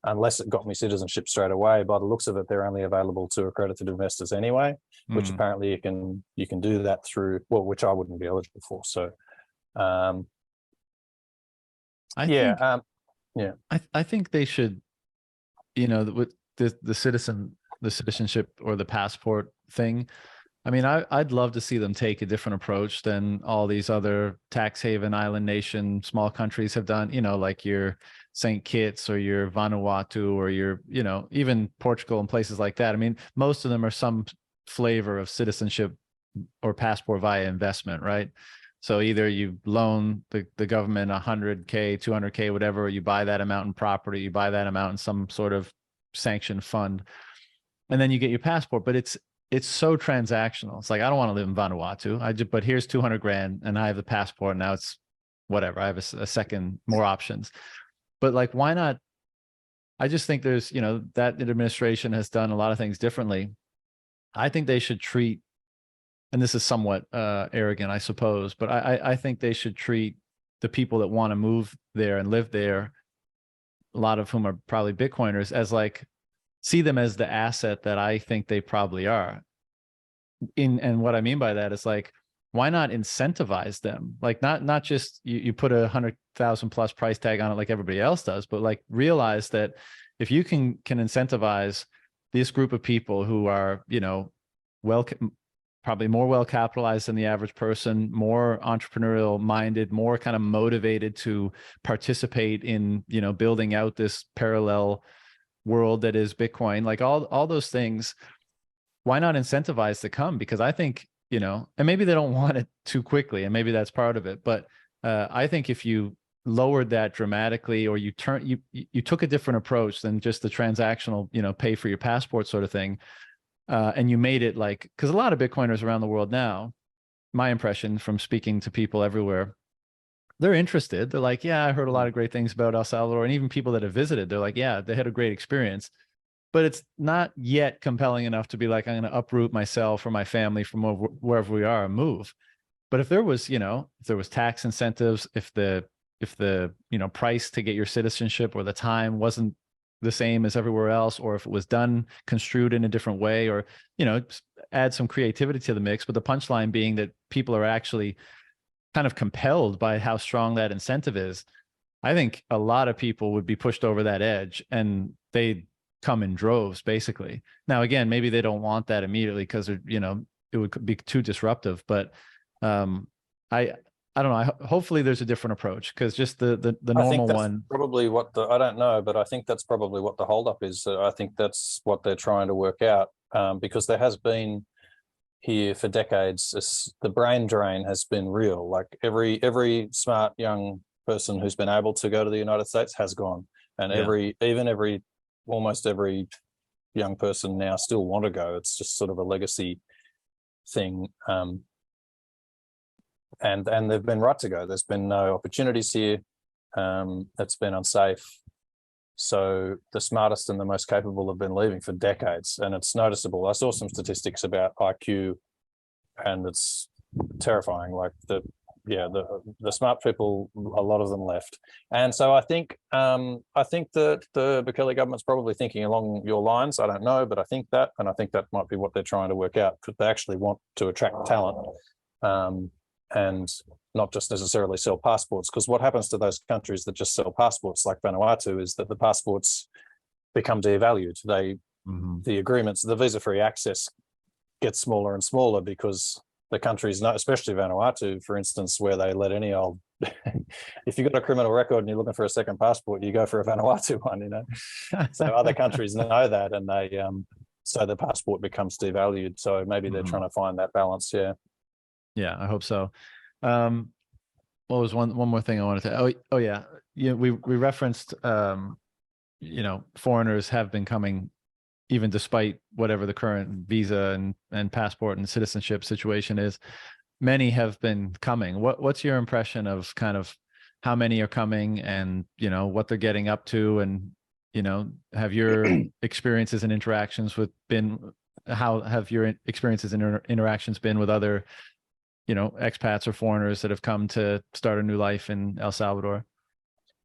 unless it got me citizenship straight away. By the looks of it, they're only available to accredited investors anyway, which apparently you can do that through, well, which I wouldn't be eligible for. So I think they should, with the citizenship or the passport thing. I mean, I'd love to see them take a different approach than all these other tax haven island nation small countries have done, like your St. Kitts or your Vanuatu or your, even Portugal and places like that. I mean, most of them are some flavor of citizenship or passport via investment, right? So either you loan the government 100K, 200K, whatever, or you buy that amount in property, you buy that amount in some sort of sanctioned fund, and then you get your passport. But it's so transactional. It's like, I don't want to live in Vanuatu. But here's 200 grand and I have the passport. Now it's whatever. I have a second, more options. But like, why not? I just think there's, that administration has done a lot of things differently. I think they should treat, and this is somewhat arrogant, I suppose, but I think they should treat the people that want to move there and live there, a lot of whom are probably Bitcoiners, as like, see them as the asset that I think they probably are. And what I mean by that is like, why not incentivize them? Like not just you put 100,000 plus price tag on it like everybody else does, but like realize that if you can incentivize this group of people who are, probably more well capitalized than the average person, more entrepreneurial minded, more kind of motivated to participate in, building out this parallel world that is Bitcoin, like all those things, why not incentivize to come? Because I think, and maybe they don't want it too quickly, and maybe that's part of it, but I think if you lowered that dramatically, or you took a different approach than just the transactional, pay for your passport sort of thing, and you made it like, because a lot of Bitcoiners around the world now, my impression from speaking to people everywhere, they're interested. They're like, yeah, I heard a lot of great things about El Salvador. And even people that have visited, they're like, yeah, they had a great experience. But it's not yet compelling enough to be like, I'm going to uproot myself or my family from wherever we are and move. But if there was, if there was tax incentives, if the price to get your citizenship or the time wasn't the same as everywhere else, or if it was done construed in a different way, or, add some creativity to the mix. But the punchline being that people are actually kind of compelled by how strong that incentive is. I think a lot of people would be pushed over that edge and they'd come in droves, basically. Now, again, maybe they don't want that immediately because, it would be too disruptive. But I don't know. Hopefully there's a different approach, because just the normal one. Probably I don't know, but I think that's probably what the holdup is. I think that's what they're trying to work out, because there has been here for decades, the brain drain has been real. Like every smart young person who's been able to go to the United States has gone, and almost every young person now still want to go. It's just sort of a legacy thing, and they've been right to go. There's been no opportunities here. It's been unsafe. So the smartest and the most capable have been leaving for decades, and it's noticeable. I saw some statistics about IQ, and it's terrifying. Like the smart people, a lot of them left. And so I think that the Bukele government's probably thinking along your lines. I don't know, but I think that, and I think that might be what they're trying to work out, because they actually want to attract talent, and not just necessarily sell passports. Because what happens to those countries that just sell passports, like Vanuatu, is that the passports become devalued. The agreements, the visa-free access gets smaller and smaller, because the countries, especially Vanuatu, for instance, where they let any old if you've got a criminal record and you're looking for a second passport, you go for a Vanuatu one, you know. So other countries know that, and they so the passport becomes devalued. So maybe they're trying to find that balance. Yeah. Yeah, I hope so. What was one more thing I wanted to? Oh yeah, we referenced foreigners have been coming even despite whatever the current visa and passport and citizenship situation is. Many have been coming. What's your impression of kind of how many are coming, and what they're getting up to, and have your experiences and interactions how have your experiences and interactions been with other expats or foreigners that have come to start a new life in El Salvador?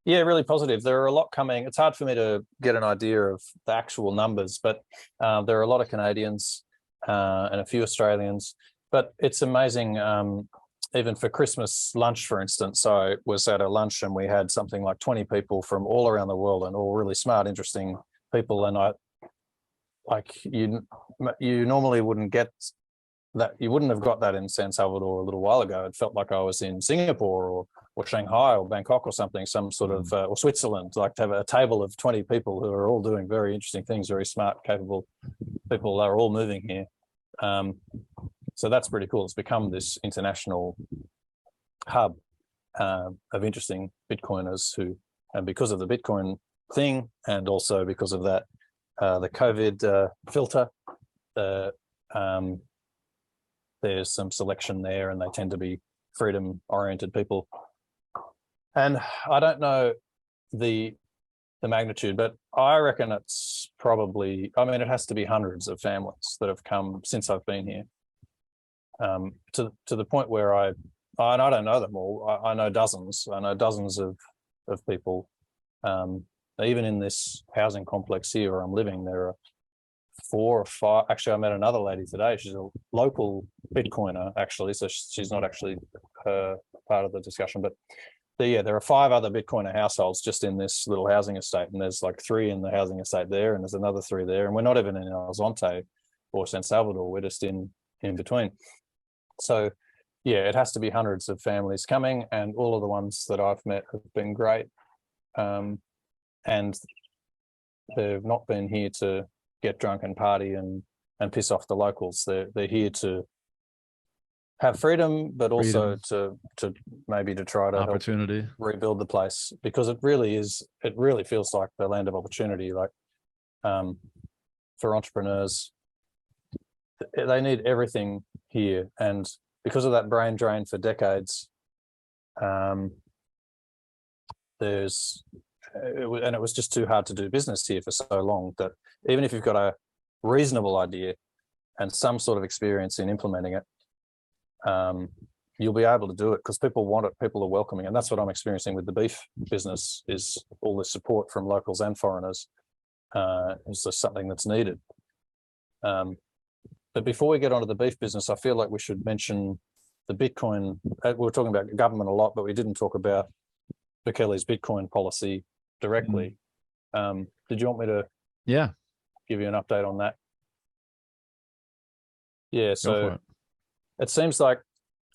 Yeah, really positive. There are a lot coming. It's hard for me to get an idea of the actual numbers, but there are a lot of Canadians and a few Australians. But it's amazing, even for Christmas lunch, for instance. I was at a lunch and we had something like 20 people from all around the world, and all really smart, interesting people. And you normally wouldn't get that. You wouldn't have got that in San Salvador a little while ago. It felt like I was in Singapore or Shanghai or Bangkok or something, some sort of, or Switzerland, like to have a table of 20 people who are all doing very interesting things, very smart, capable people are all moving here. So that's pretty cool. It's become this international hub of interesting Bitcoiners and because of the Bitcoin thing, and also because of that, the COVID filter, there's some selection there, and they tend to be freedom-oriented people. And I don't know the magnitude, but I reckon it's probably, it has to be hundreds of families that have come since I've been here. To the point where I don't know them all. I know dozens. I know dozens of people. Even in this housing complex here where I'm living, there are 4 or 5. Actually, I met another lady today. She's a local Bitcoiner, actually, so she's not actually part of the discussion. But there are 5 other Bitcoiner households just in this little housing estate, and there's like 3 in the housing estate there, and there's another 3 there, and we're not even in El Zonte or San Salvador. We're just in between. So, yeah, it has to be hundreds of families coming, and all of the ones that I've met have been great, and they've not been here to get drunk and party and piss off the locals. They're here to have freedom, but also to maybe to try to opportunity, rebuild the place, because it really feels like the land of opportunity. Like for entrepreneurs, they need everything here, and because of that brain drain for decades, it was just too hard to do business here for so long that even if you've got a reasonable idea and some sort of experience in implementing it, you'll be able to do it because people want it. People are welcoming, and that's what I'm experiencing with the beef business. Is all this support from locals and foreigners is just something that's needed. But before we get onto the beef business, I feel like we should mention the Bitcoin. We were talking about government a lot, but we didn't talk about Bukele's Bitcoin policy directly. Did you want me to give you an update on that? Yeah, so it seems like,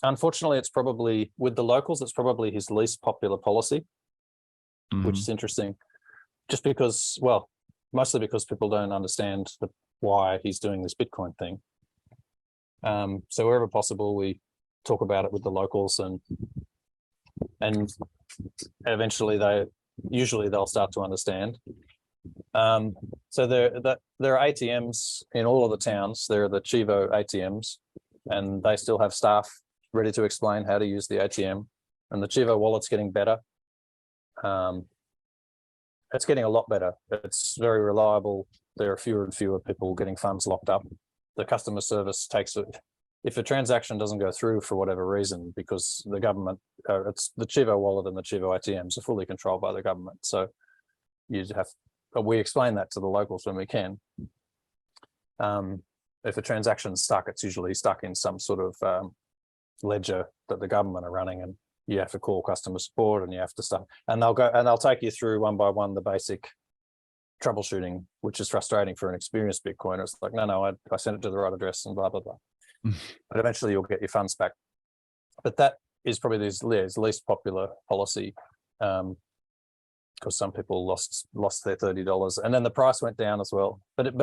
unfortunately, it's probably, with the locals, it's probably his least popular policy, which is interesting. Just because, well, mostly because people don't understand why he's doing this Bitcoin thing. So wherever possible, we talk about it with the locals, and eventually they'll start to understand. So there are ATMs in all of the towns. There are the Chivo ATMs, and they still have staff ready to explain how to use the ATM. And the Chivo wallet's getting better. It's getting a lot better. It's very reliable. There are fewer and fewer people getting funds locked up. The customer service if a transaction doesn't go through for whatever reason, because the government, it's the Chivo wallet and the Chivo ATMs are fully controlled by the government. So we explain that to the locals when we can. If a transaction's stuck, it's usually stuck in some sort of ledger that the government are running, and you have to call customer support, and you have to stuff, and they'll take you through one by one the basic troubleshooting, which is frustrating for an experienced Bitcoiner. It's like, no, I sent it to the right address and blah, blah, blah. But eventually you'll get your funds back. But that is probably his least popular policy, because some people lost their $30, and then the price went down as well. But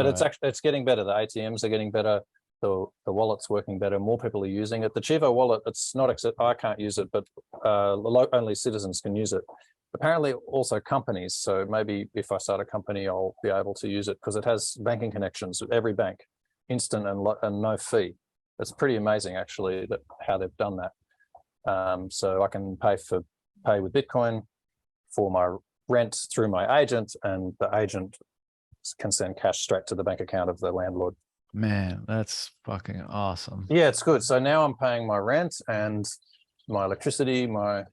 it's getting better. The ATMs are getting better. The wallet's working better. More people are using it. The Chivo wallet, it's not I can't use it, but only citizens can use it. Apparently, also companies. So maybe if I start a company, I'll be able to use it because it has banking connections with every bank, instant and no fee. It's pretty amazing, actually, that how they've done that. So I can pay with Bitcoin for my rent through my agent, and the agent can send cash straight to the bank account of the landlord. Man, that's fucking awesome. Yeah, it's good. So now I'm paying my rent and my electricity, my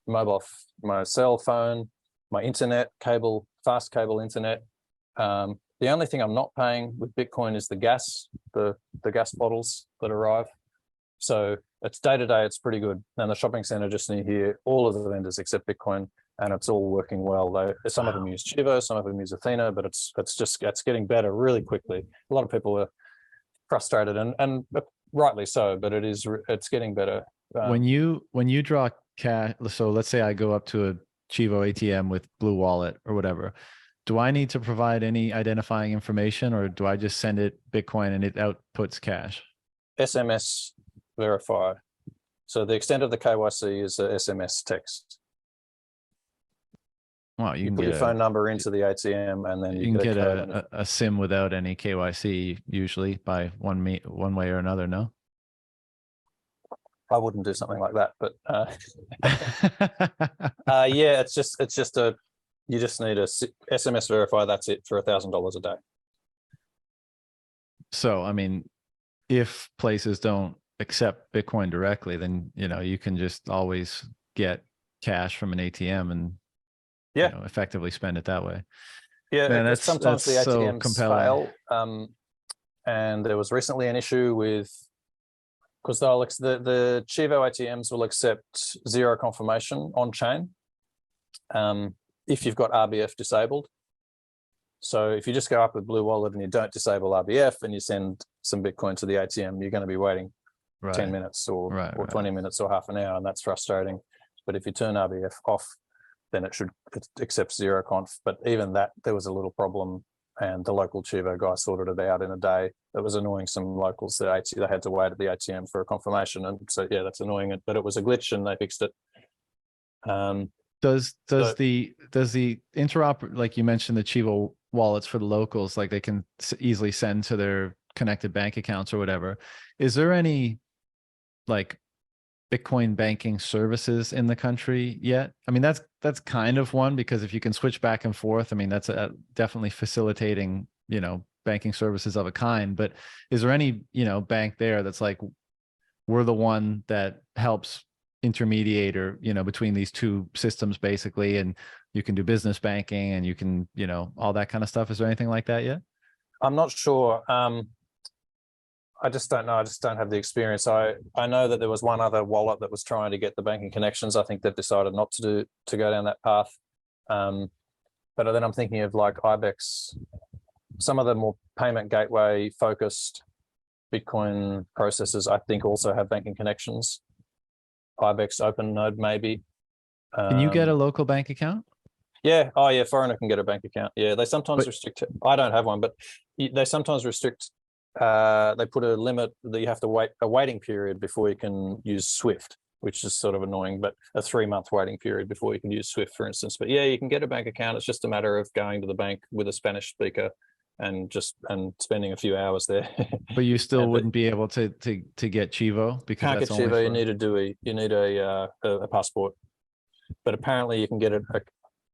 my cell phone, my internet cable, fast cable internet. The only thing I'm not paying with Bitcoin is the gas, the gas bottles that arrive. So it's day to day, it's pretty good. And the shopping center just near here, all of the vendors accept Bitcoin, and it's all working well. Though some of them use Chivo, some of them use Athena, but it's getting better really quickly. A lot of people are frustrated, and rightly so, but it's getting better. When you draw cash, so let's say I go up to a Chivo ATM with Blue Wallet or whatever, do I need to provide any identifying information, or do I just send it Bitcoin and it outputs cash? SMS verify. So the extent of the KYC is a SMS text. Wow, you put your phone number into the ATM, and then you can get a SIM without any KYC, usually by one way or another. No, I wouldn't do something like that, but yeah, it's just you just need a SMS verify. That's it for $1,000 a day. So, I mean, if places don't accept Bitcoin directly, then you can just always get cash from an ATM and effectively spend it that way. Yeah, man, sometimes the ATMs fail. And there was recently an issue with, because the Chivo ATMs will accept zero confirmation on chain if you've got RBF disabled. So if you just go up with Blue Wallet and you don't disable RBF and you send some Bitcoin to the ATM, you're going to be waiting 10 minutes or 20 minutes or half an hour, and that's frustrating. But if you turn RBF off, then it accepts zero conf. But even that, there was a little problem, and the local Chivo guy sorted it out in a day. It was annoying some locals that they had to wait at the ATM for a confirmation, and so yeah, that's annoying. But it was a glitch, and they fixed it. Does the interoper, like you mentioned, the Chivo wallets for the locals, like they can easily send to their connected bank accounts or whatever. Is there any like Bitcoin banking services in the country yet? I mean, that's kind of one, because if you can switch back and forth, I mean, that's definitely facilitating, banking services of a kind. But is there any, bank there that's like, we're the one that helps intermediate or, between these two systems basically, and you can do business banking and you can, all that kind of stuff? Is there anything like that yet? I'm not sure. I just don't know. I just don't have the experience. I know that there was one other wallet that was trying to get the banking connections. I think they've decided not to go down that path. But then I'm thinking of like IBEX, some of the more payment gateway focused Bitcoin processors, I think also have banking connections. IBEX, OpenNode, maybe. Can you get a local bank account? Yeah. Oh, yeah. Foreigner can get a bank account. Yeah. They sometimes restrict it. I don't have one, but they sometimes restrict. They put a limit that you have to wait a waiting period before you can use Swift, which is sort of annoying, but a 3-month waiting period before you can use Swift, for instance. But yeah, you can get a bank account. It's just a matter of going to the bank with a Spanish speaker and spending a few hours there. But you still wouldn't be able to get Chivo, because can't get Chivo. You need a DUI. You need a passport. But apparently you can get it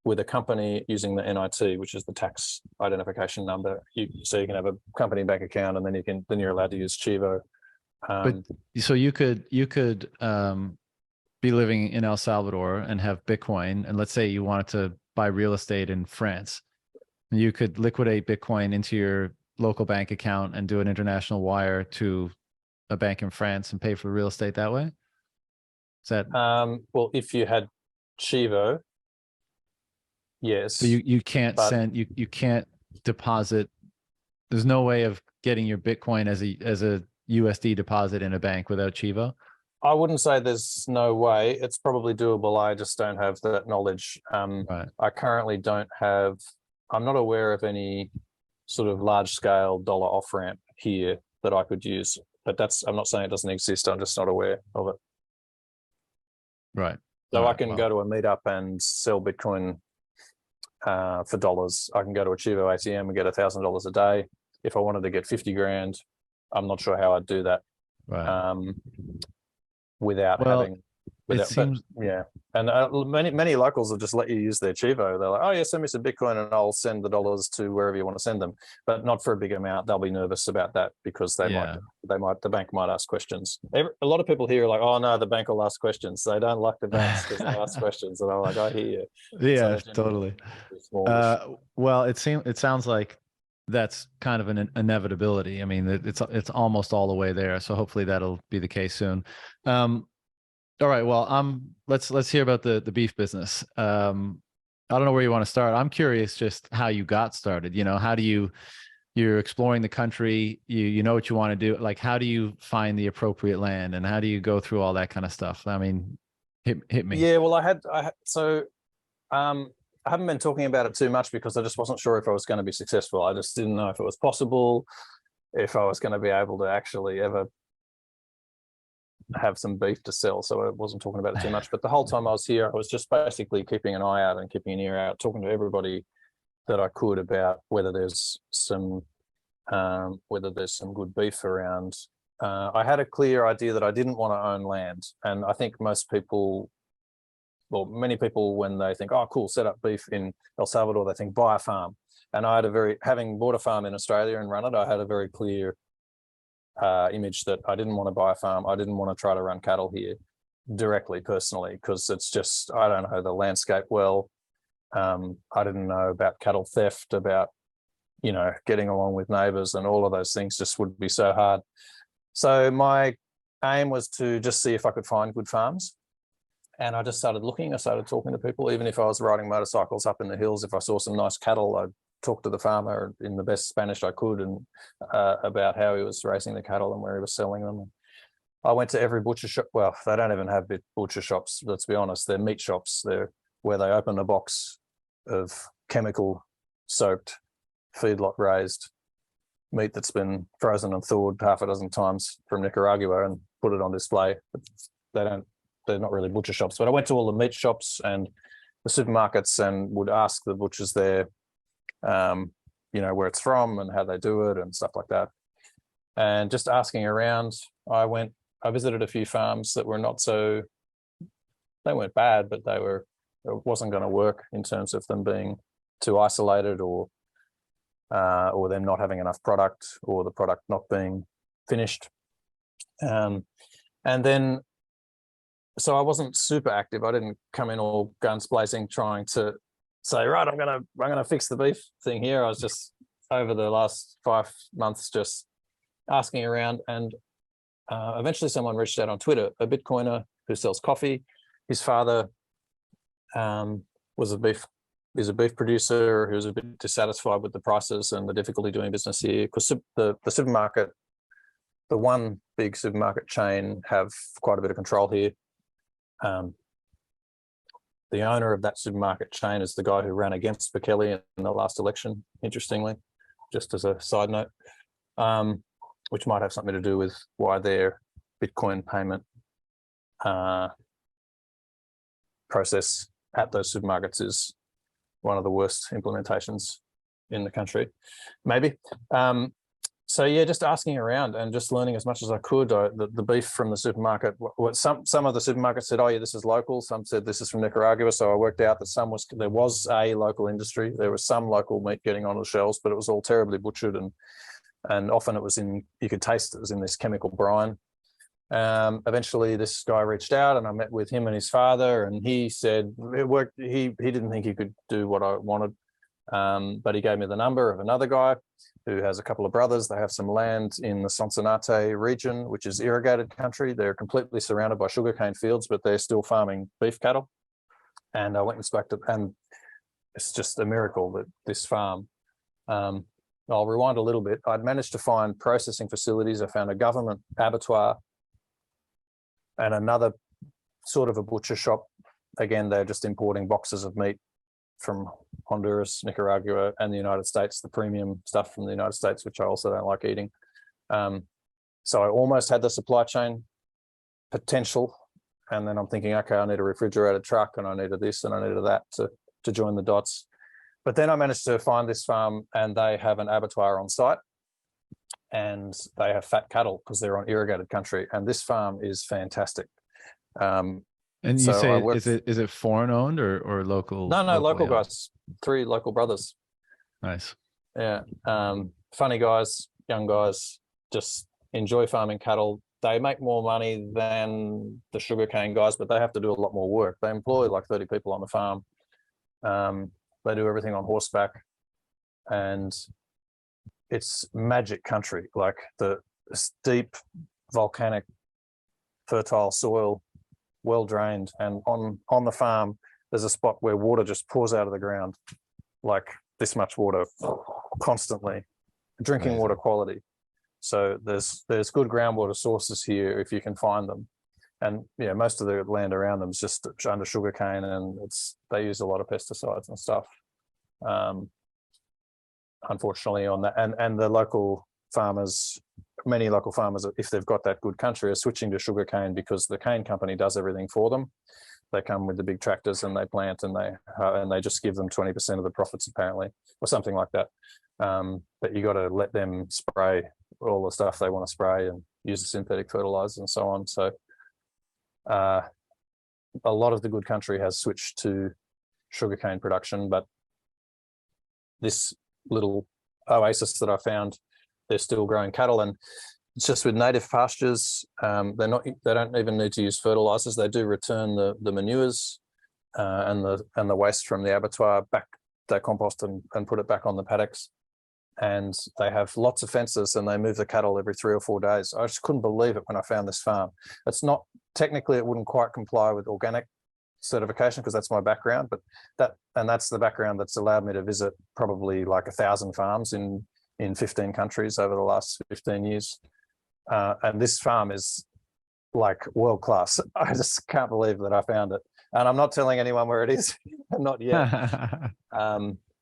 with a company using the NIT, which is the tax identification number. So you can have a company bank account, and then you're allowed to use Chivo. But so you could be living in El Salvador and have Bitcoin, and let's say you wanted to buy real estate in France. You could liquidate Bitcoin into your local bank account and do an international wire to a bank in France and pay for real estate that way. Is that well, if you had Chivo, yes. So you can't send, you can't deposit. There's no way of getting your Bitcoin as a USD deposit in a bank without Chivo. I wouldn't say there's no way. It's probably doable. I just don't have that knowledge. Right. I currently don't have, I'm not aware of any sort of large scale dollar off ramp here that I could use. But I'm not saying it doesn't exist. I'm just not aware of it. Right. So I can go to a meetup and sell Bitcoin for dollars. I can go to a Chivo ATM and get $1,000 a day. If I wanted to get 50 grand, I'm not sure how I'd do that. Right. Without it seems, yeah. And many locals will just let you use their Chivo. They're like, oh yeah, send me some Bitcoin and I'll send the dollars to wherever you want to send them, but not for a big amount. They'll be nervous about that because the bank might ask questions. A lot of people here are like, oh no, the bank will ask questions. They don't like the banks because they ask questions. And I'm like, I hear you. Yeah, totally. Well, it sounds like that's kind of an inevitability. I mean, it's almost all the way there. So hopefully that'll be the case soon. All right. Well, let's hear about the beef business. I don't know where you want to start. I'm curious just how you got started. You know, you're exploring the country, you know what you want to do. Like, how do you find the appropriate land and how do you go through all that kind of stuff? I mean, hit me. Yeah, well, I haven't been talking about it too much because I just wasn't sure if I was going to be successful. I just didn't know if it was possible, if I was going to be able to actually ever have some beef to sell. So I wasn't talking about it too much. But the whole time I was here, I was just basically keeping an eye out and keeping an ear out, talking to everybody that I could about whether there's some good beef around. I had a clear idea that I didn't want to own land, and I think many people, when they think, oh, cool, set up beef in El Salvador, they think buy a farm. And I had having bought a farm in Australia and run it, I had a very clear image that I didn't want to buy a farm. I didn't want to try to run cattle here directly, personally, because it's just, I don't know the landscape well. I didn't know about cattle theft, about, getting along with neighbors, and all of those things just would be so hard. So my aim was to just see if I could find good farms. And I just started looking. I started talking to people, even if I was riding motorcycles up in the hills. If I saw some nice cattle, I'd talk to the farmer in the best Spanish I could and about how he was raising the cattle and where he was selling them. I went to every butcher shop. Well, they don't even have butcher shops, let's be honest. They're meat shops. They're where they open a box of chemical soaked, feedlot raised meat that's been frozen and thawed half a dozen times from Nicaragua and put it on display. They're not really butcher shops, but I went to all the meat shops and the supermarkets and would ask the butchers there, where it's from and how they do it and stuff like that. And just asking around, I visited a few farms that were they weren't bad, but it wasn't going to work in terms of them being too isolated or them not having enough product or the product not being finished. And then, so I wasn't super active. I didn't come in all guns blazing trying to say, right, I'm gonna fix the beef thing here. I was just over the last 5 months just asking around, and eventually someone reached out on Twitter, a Bitcoiner who sells coffee. His father is a beef producer who's a bit dissatisfied with the prices and the difficulty doing business here, because the supermarket, the one big supermarket chain, have quite a bit of control here. The owner of that supermarket chain is the guy who ran against Bukele in the last election, interestingly, just as a side note, which might have something to do with why their Bitcoin payment process at those supermarkets is one of the worst implementations in the country, maybe. So yeah, just asking around and just learning as much as I could. The beef from the supermarket, some of the supermarkets said, oh yeah, this is local. Some said this is from Nicaragua. So I worked out that there was a local industry. There was some local meat getting onto the shelves, but it was all terribly butchered, and often you could taste it was in this chemical brine. Eventually this guy reached out and I met with him and his father, and he said it worked. He didn't think he could do what I wanted. But he gave me the number of another guy who has a couple of brothers. They have some land in the Sonsonate region, which is irrigated country. They're completely surrounded by sugarcane fields, but they're still farming beef cattle. And I went and spoke to, and it's just a miracle that this farm, I'll rewind a little bit. I'd managed to find processing facilities. I found a government abattoir and another sort of a butcher shop. Again, they're just importing boxes of meat from Honduras, Nicaragua, and the United States, the premium stuff from the United States, which I also don't like eating. So I almost had the supply chain potential. And then I'm thinking, okay, I need a refrigerated truck, and I needed this and I needed that to join the dots. But then I managed to find this farm, and they have an abattoir on site, and they have fat cattle because they're on irrigated country. And this farm is fantastic. And you so say, is it foreign owned or local? No, local owned? guys, 3 local brothers. Nice. Yeah. Funny guys, young guys, just enjoy farming cattle. They make more money than the sugarcane guys, but they have to do a lot more work. They employ like 30 people on the farm. They do everything on horseback, and it's magic country, like the steep, volcanic, fertile soil, well drained. And on the farm, there's a spot where water just pours out of the ground, like this much water constantly, drinking water quality. So there's good groundwater sources here if you can find them. And yeah, most of the land around them is just under sugarcane, and they use a lot of pesticides and stuff. Unfortunately, on that, and the local farmers, many local farmers, if they've got that good country, are switching to sugarcane because the cane company does everything for them. They come with the big tractors and they plant, and they just give them 20% of the profits apparently, or something like that. But you got to let them spray all the stuff they want to spray and use the synthetic fertilizers and so on. So a lot of the good country has switched to sugarcane production, but this little oasis that I found, they're still growing cattle, and it's just with native pastures. They don't even need to use fertilizers. They do return the manures and the waste from the abattoir back. They compost and put it back on the paddocks. And they have lots of fences, and they move the cattle every 3 or 4 days. I just couldn't believe it when I found this farm. It's not technically, it wouldn't quite comply with organic certification because that's my background, but that's the background that's allowed me to visit probably like 1,000 farms in 15 countries over the last 15 years. And this farm is like world class. I just can't believe that I found it, and I'm not telling anyone where it is, not yet.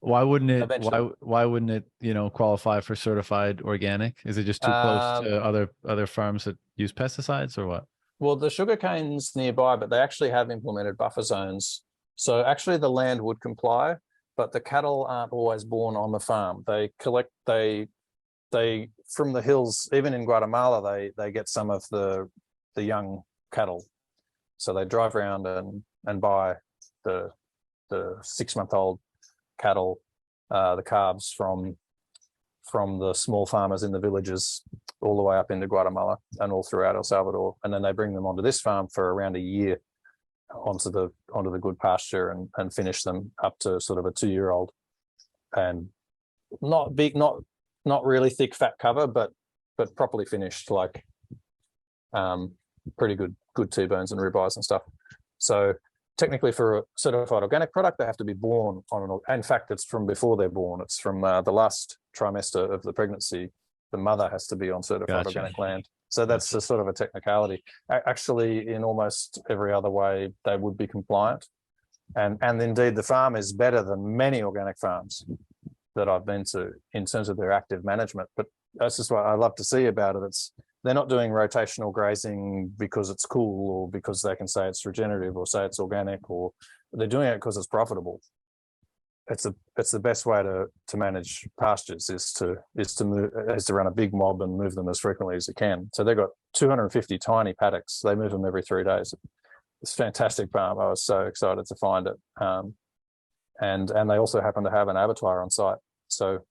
Why wouldn't it? Why wouldn't it? Qualify for certified organic? Is it just too close to other farms that use pesticides, or what? Well, the sugarcane's nearby, but they actually have implemented buffer zones. So actually, the land would comply, but the cattle aren't always born on the farm. They collect they from the hills. Even in Guatemala, they get some of the young cattle. So they drive around and buy the 6-month-old cattle, the calves from the small farmers in the villages all the way up into Guatemala and all throughout El Salvador, and then they bring them onto this farm for around a year onto the good pasture and finish them up to sort of a 2-year-old, and not big, not really thick fat cover, but properly finished, like pretty good T-bones and ribeyes and stuff. So technically, for a certified organic product, they have to be born on in fact, it's from before they're born. It's from the last trimester of the pregnancy. The mother has to be on certified organic land. So that's a sort of a technicality. Actually, in almost every other way, they would be compliant. And indeed, the farm is better than many organic farms that I've been to in terms of their active management. But that's just what I love to see about it. They're not doing rotational grazing because it's cool or because they can say it's regenerative or say it's organic, or they're doing it because it's profitable. It's the best way to manage pastures is to run a big mob and move them as frequently as you can. So they've got 250 tiny paddocks. They move them every 3 days. It's a fantastic farm. I was so excited to find it. And they also happen to have an abattoir on site. So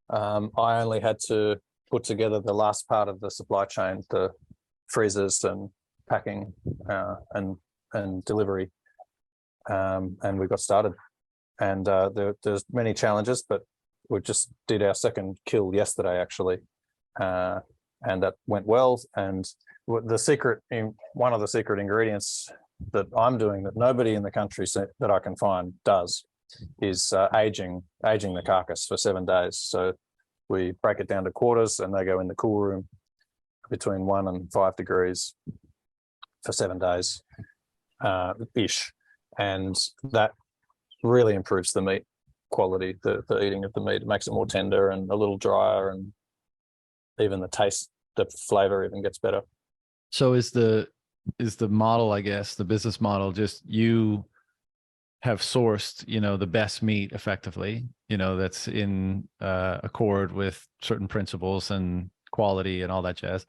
I only had to put together the last part of the supply chain, the freezers and packing and delivery, and we got started. And there's many challenges, but we just did our second kill yesterday, actually, and that went well. And one of the secret ingredients that I'm doing that nobody in the country that I can find does is aging the carcass for 7 days. So we break it down to quarters, and they go in the cool room between 1 and 5 degrees, for 7 days ish, and that really improves the meat quality, the eating of the meat. It makes it more tender and a little drier, and even the taste, the flavor even gets better. So is the model, I guess, the business model, just you have sourced, the best meat effectively, that's in accord with certain principles and quality and all that jazz.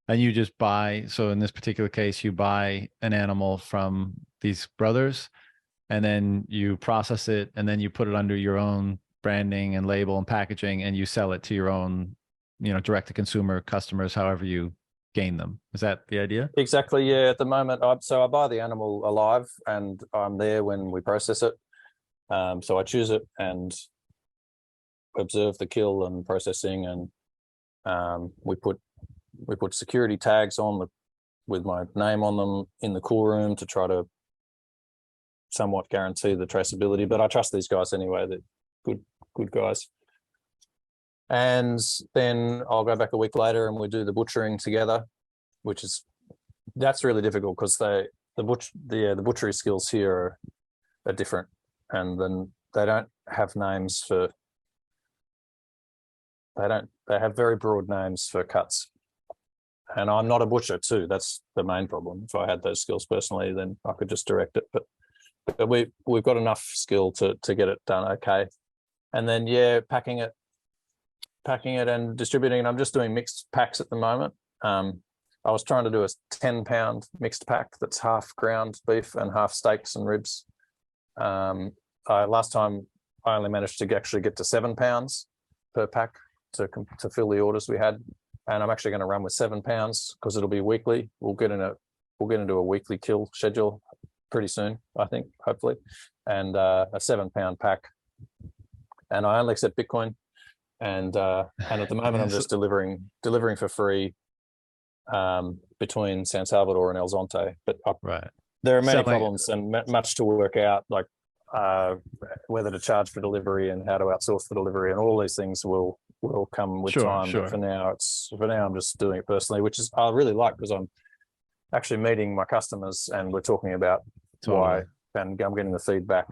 And you just buy, so in this particular case, you buy an animal from these brothers, and then you process it, and then you put it under your own branding and label and packaging, and you sell it to your own, direct to consumer customers, however you gain them. Is that the idea? Exactly. Yeah. At the moment, I buy the animal alive, and I'm there when we process it. So I choose it and observe the kill and processing, and we put security tags on with my name on them in the cool room to try to somewhat guarantee the traceability. But I trust these guys anyway. They're good guys. And then I'll go back a week later and we do the butchering together, that's really difficult because the butchery skills here are different, and then they don't have names for. They have very broad names for cuts, and I'm not a butcher too. That's the main problem. If I had those skills personally, then I could just direct it. But we've got enough skill to get it done okay. And then packing it and distributing. And I'm just doing mixed packs at the moment. I was trying to do a 10-pound mixed pack that's half ground beef and half steaks and ribs. Last time I only managed to actually get to 7 pounds per pack to fill the orders we had, and I'm actually going to run with 7 pounds because it'll be weekly. We'll get into a weekly kill schedule pretty soon, I think, hopefully, and a 7-pound pack. And I only accept Bitcoin, and at the moment I'm just delivering for free between San Salvador and El Zonte. But right, there are many problems and much to work out, like whether to charge for delivery and how to outsource the delivery, and all these things will come with time. Sure. But for now I'm just doing it personally, which is I really like, because I'm actually meeting my customers and we're talking about why, and I'm getting the feedback.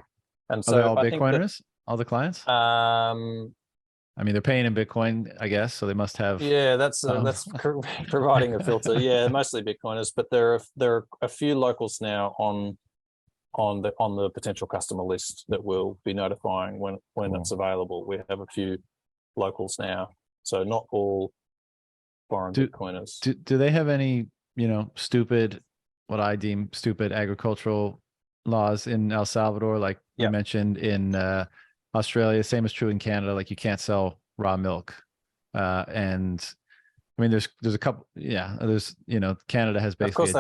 And so are they all Bitcoiners, all the clients? I mean, they're paying in Bitcoin, I guess, so they must have. Yeah, that's providing a filter. Yeah, mostly Bitcoiners, but there are a few locals now on the potential customer list that we'll be notifying when it's available. We have a few locals now, so not all foreign Bitcoiners. Do they have any, stupid, what I deem stupid agricultural laws in El Salvador? Like you mentioned in Australia, same is true in Canada. Like you can't sell raw milk, and I mean, there's a couple. Yeah, there's Canada has basically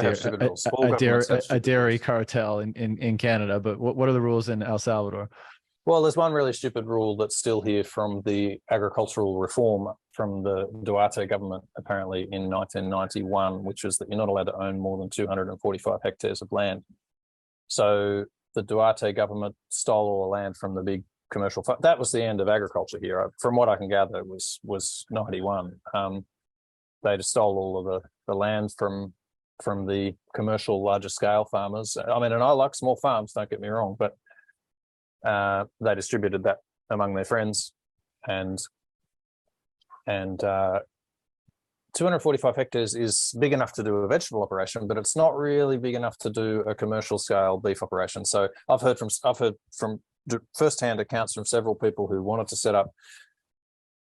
a dairy cartel in Canada. But what are the rules in El Salvador? Well, there's one really stupid rule that's still here from the agricultural reform from the Duarte government, apparently in 1991, which was that you're not allowed to own more than 245 hectares of land. So the Duarte government stole all the land from the big commercial. That was the end of agriculture here. From what I can gather, was 91. They just stole all of the land from the commercial larger scale farmers. I mean, and I like small farms, don't get me wrong, but they distributed that among their friends, and 245 hectares is big enough to do a vegetable operation, but it's not really big enough to do a commercial scale beef operation. So I've heard from first-hand accounts from several people who wanted to set up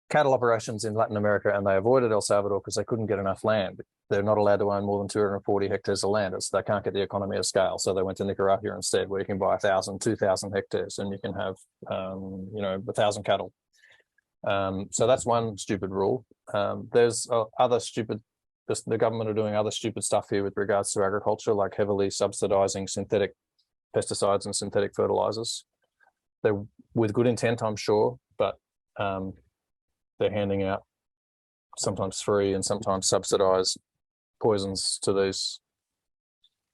cattle operations in Latin America, and they avoided El Salvador because they couldn't get enough land. They're not allowed to own more than 240 hectares of land. So they can't get the economy of scale. So they went to Nicaragua instead, where you can buy 1,000, 2,000 hectares, and you can have, 1,000 cattle. So that's one stupid rule. There's other stupid. The government are doing other stupid stuff here with regards to agriculture, like heavily subsidizing synthetic pesticides and synthetic fertilizers. They're with good intent, I'm sure, but they're handing out sometimes free and sometimes subsidized poisons to these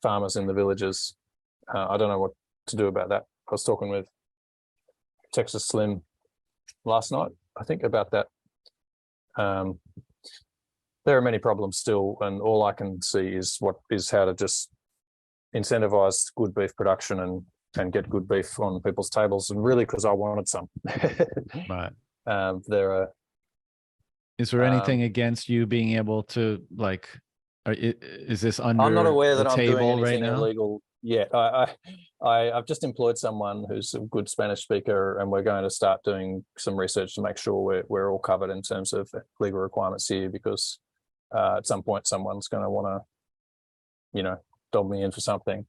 farmers in the villages. I don't know what to do about that. I was talking with Texas Slim last night, I think, about that. there are many problems still, and all I can see is how to just incentivize good beef production and get good beef on people's tables, and really because I wanted some. Right. There are. Is there anything against you being able to, like, is this under I'm not aware the that I'm doing table right anything now? illegal yet. I've just employed someone who's a good Spanish speaker, and we're going to start doing some research to make sure we're all covered in terms of legal requirements here, because at some point someone's going to want to, you know, dog me in for something.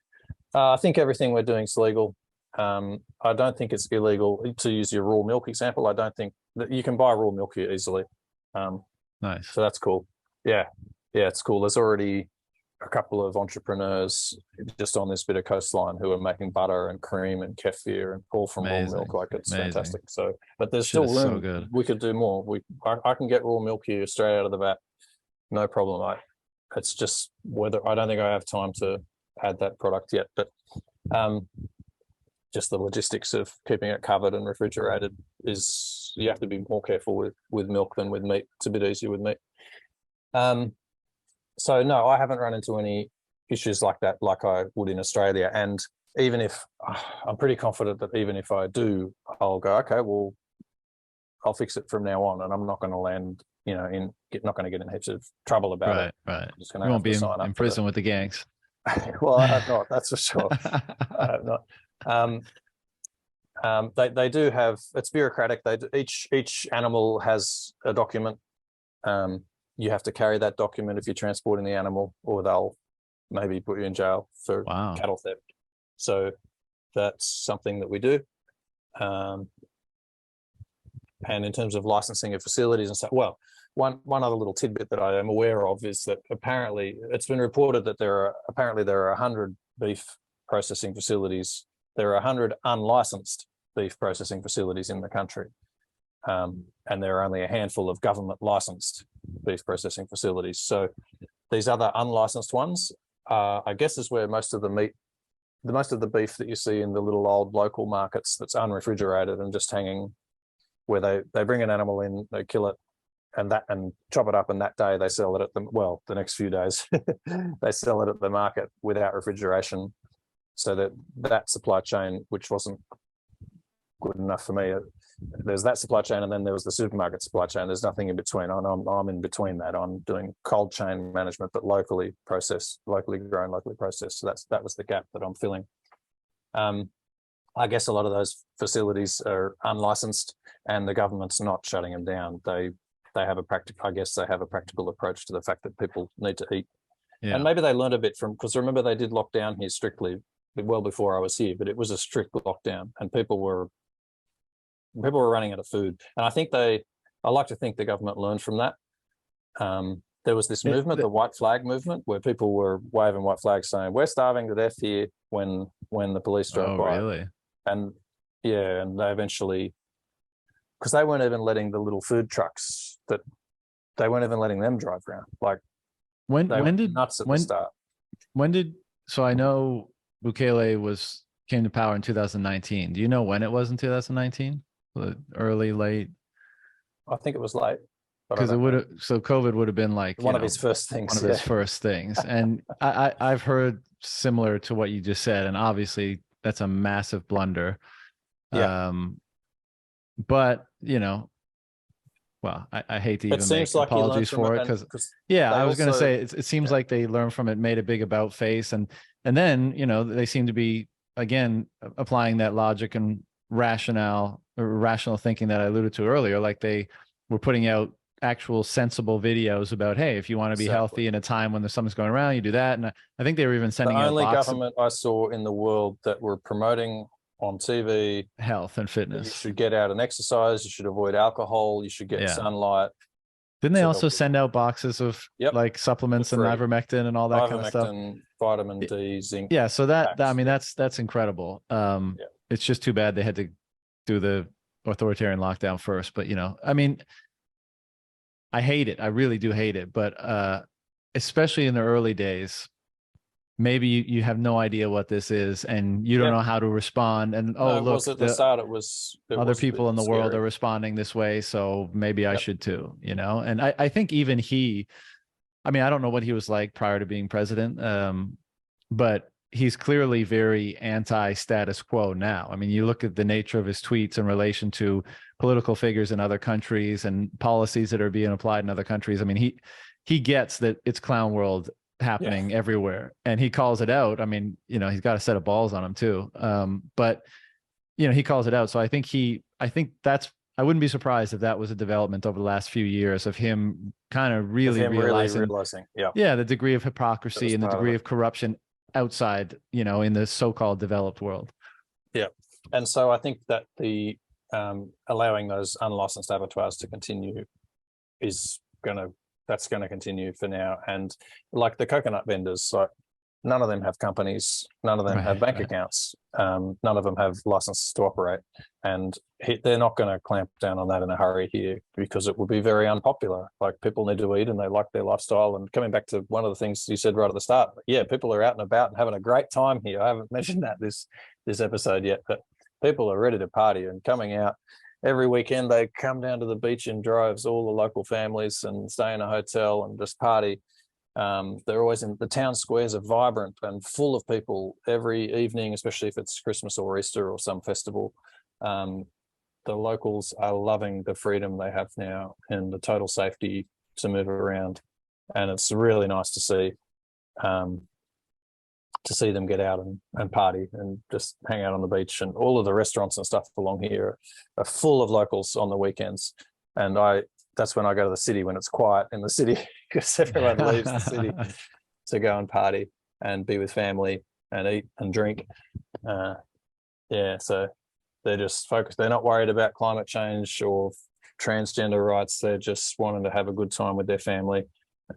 I think everything we're doing is legal. I don't think it's illegal, to use your raw milk example. I don't think that you can buy raw milk here easily. Nice. So that's cool. Yeah, it's cool. There's already a couple of entrepreneurs just on this bit of coastline who are making butter and cream and kefir and all from raw milk. Like, it's fantastic. So, but there's still room. So good. We could do more. I can get raw milk here straight out of the vat, no problem. It's just whether, I don't think I have time to add that product yet, but just the logistics of keeping it covered and refrigerated is, you have to be more careful with milk than with meat. It's a bit easier with meat. So no, I haven't run into any issues like that, like I would in Australia. And even if, I'm pretty confident that even if I do, I'll go, okay, well, I'll fix it from now on, and I'm not going to land, you know, not going to get in heaps of trouble about it. Right. I'm just you won't be in prison with the gangs. Well, I have not, that's for sure. I have not. They do have, it's bureaucratic. Each animal has a document. You have to carry that document if you're transporting the animal, or they'll maybe put you in jail for cattle theft. So that's something that we do. And in terms of licensing of facilities and stuff, well, one other little tidbit that I am aware of is that apparently it's been reported that there are 100 beef processing facilities. There are 100 unlicensed beef processing facilities in the country. And there are only a handful of government licensed beef processing facilities. So these other unlicensed ones, I guess, is where most of the beef that you see in the little old local markets that's unrefrigerated and just hanging, where they bring an animal in, they kill it, and chop it up, and that day they sell it at the next few days they sell it at the market without refrigeration. So that supply chain, which wasn't good enough for me, there's that supply chain, and then there was the supermarket supply chain. There's nothing in between. I'm in between that. I'm doing cold chain management, but locally processed, locally grown, locally processed. So that was the gap that I'm filling. I guess a lot of those facilities are unlicensed, and the government's not shutting them down. They have a practical approach to the fact that people need to eat. Yeah. And maybe they learned a bit from, because remember they did lock down here strictly well before I was here, but it was a strict lockdown, and people were running out of food. And I like to think the government learned from that. There was this movement, the white flag movement, where people were waving white flags saying, we're starving to death here, when the police drove by. Really? And yeah, and they eventually, because they weren't even letting the little food trucks, they weren't even letting them drive around. Like, when did nuts at the start. So I know Bukele came to power in 2019. Do you know when it was in 2019? Early, late? I think it was late. Because COVID would have been like one of his first things. One of his first things. And I've heard similar to what you just said, and obviously that's a massive blunder. Yeah. But well, I hate to even make apologies for it, because I was going to say it seems like they learned from it, made a big about face, and then they seem to be again applying that logic and rational thinking that I alluded to earlier. Like, they were putting out actual sensible videos about, hey, if you want to be healthy in a time when there's something's going around, you do that. And I think they were even sending out the only government I saw in the world that were promoting on TV health and fitness. You should get out and exercise. You should avoid alcohol. You should get sunlight. Didn't they also send out boxes of like supplements and ivermectin and all that kind of stuff? Vitamin D, zinc. Yeah, so that's incredible. It's just too bad they had to do the authoritarian lockdown first. But I mean, I hate it. I really do hate it. But especially in the early days, maybe you have no idea what this is, and you don't know how to respond. And look, at the start it was other people in the world are responding this way, so maybe I should too. And I think even he I mean, I don't know what he was like prior to being president, but he's clearly very anti-status quo now. I mean, you look at the nature of his tweets in relation to political figures in other countries and policies that are being applied in other countries. I mean, he gets that it's clown world happening everywhere, and he calls it out. I mean, you know, he's got a set of balls on him too. But you know, he calls it out. So I think that's, I wouldn't be surprised if that was a development over the last few years of him kind of really realizing, yeah, the degree of hypocrisy and the degree of corruption outside, you know, in the so-called developed world. Yeah. And so I think that the allowing those unlicensed abattoirs to continue that's going to continue for now. And like the coconut vendors, like none of them have companies, none of them have bank accounts, none of them have licenses to operate, and they're not going to clamp down on that in a hurry here because it will be very unpopular. Like, people need to eat and they like their lifestyle. And coming back to one of the things you said right at the start, yeah, people are out and about and having a great time here. I haven't mentioned that this episode yet, but people are ready to party and coming out. Every weekend they come down to the beach in droves, all the local families, and stay in a hotel and just party. They're always in the town squares, are vibrant and full of people every evening, especially if it's Christmas or Easter or some festival. The locals are loving the freedom they have now and the total safety to move around, and it's really nice to see them get out and party and just hang out on the beach. And all of the restaurants and stuff along here are full of locals on the weekends, and that's when I go to the city, when it's quiet in the city, because everyone leaves the city to go and party and be with family and eat and drink. So they're just focused. They're not worried about climate change or transgender rights. They're just wanting to have a good time with their family,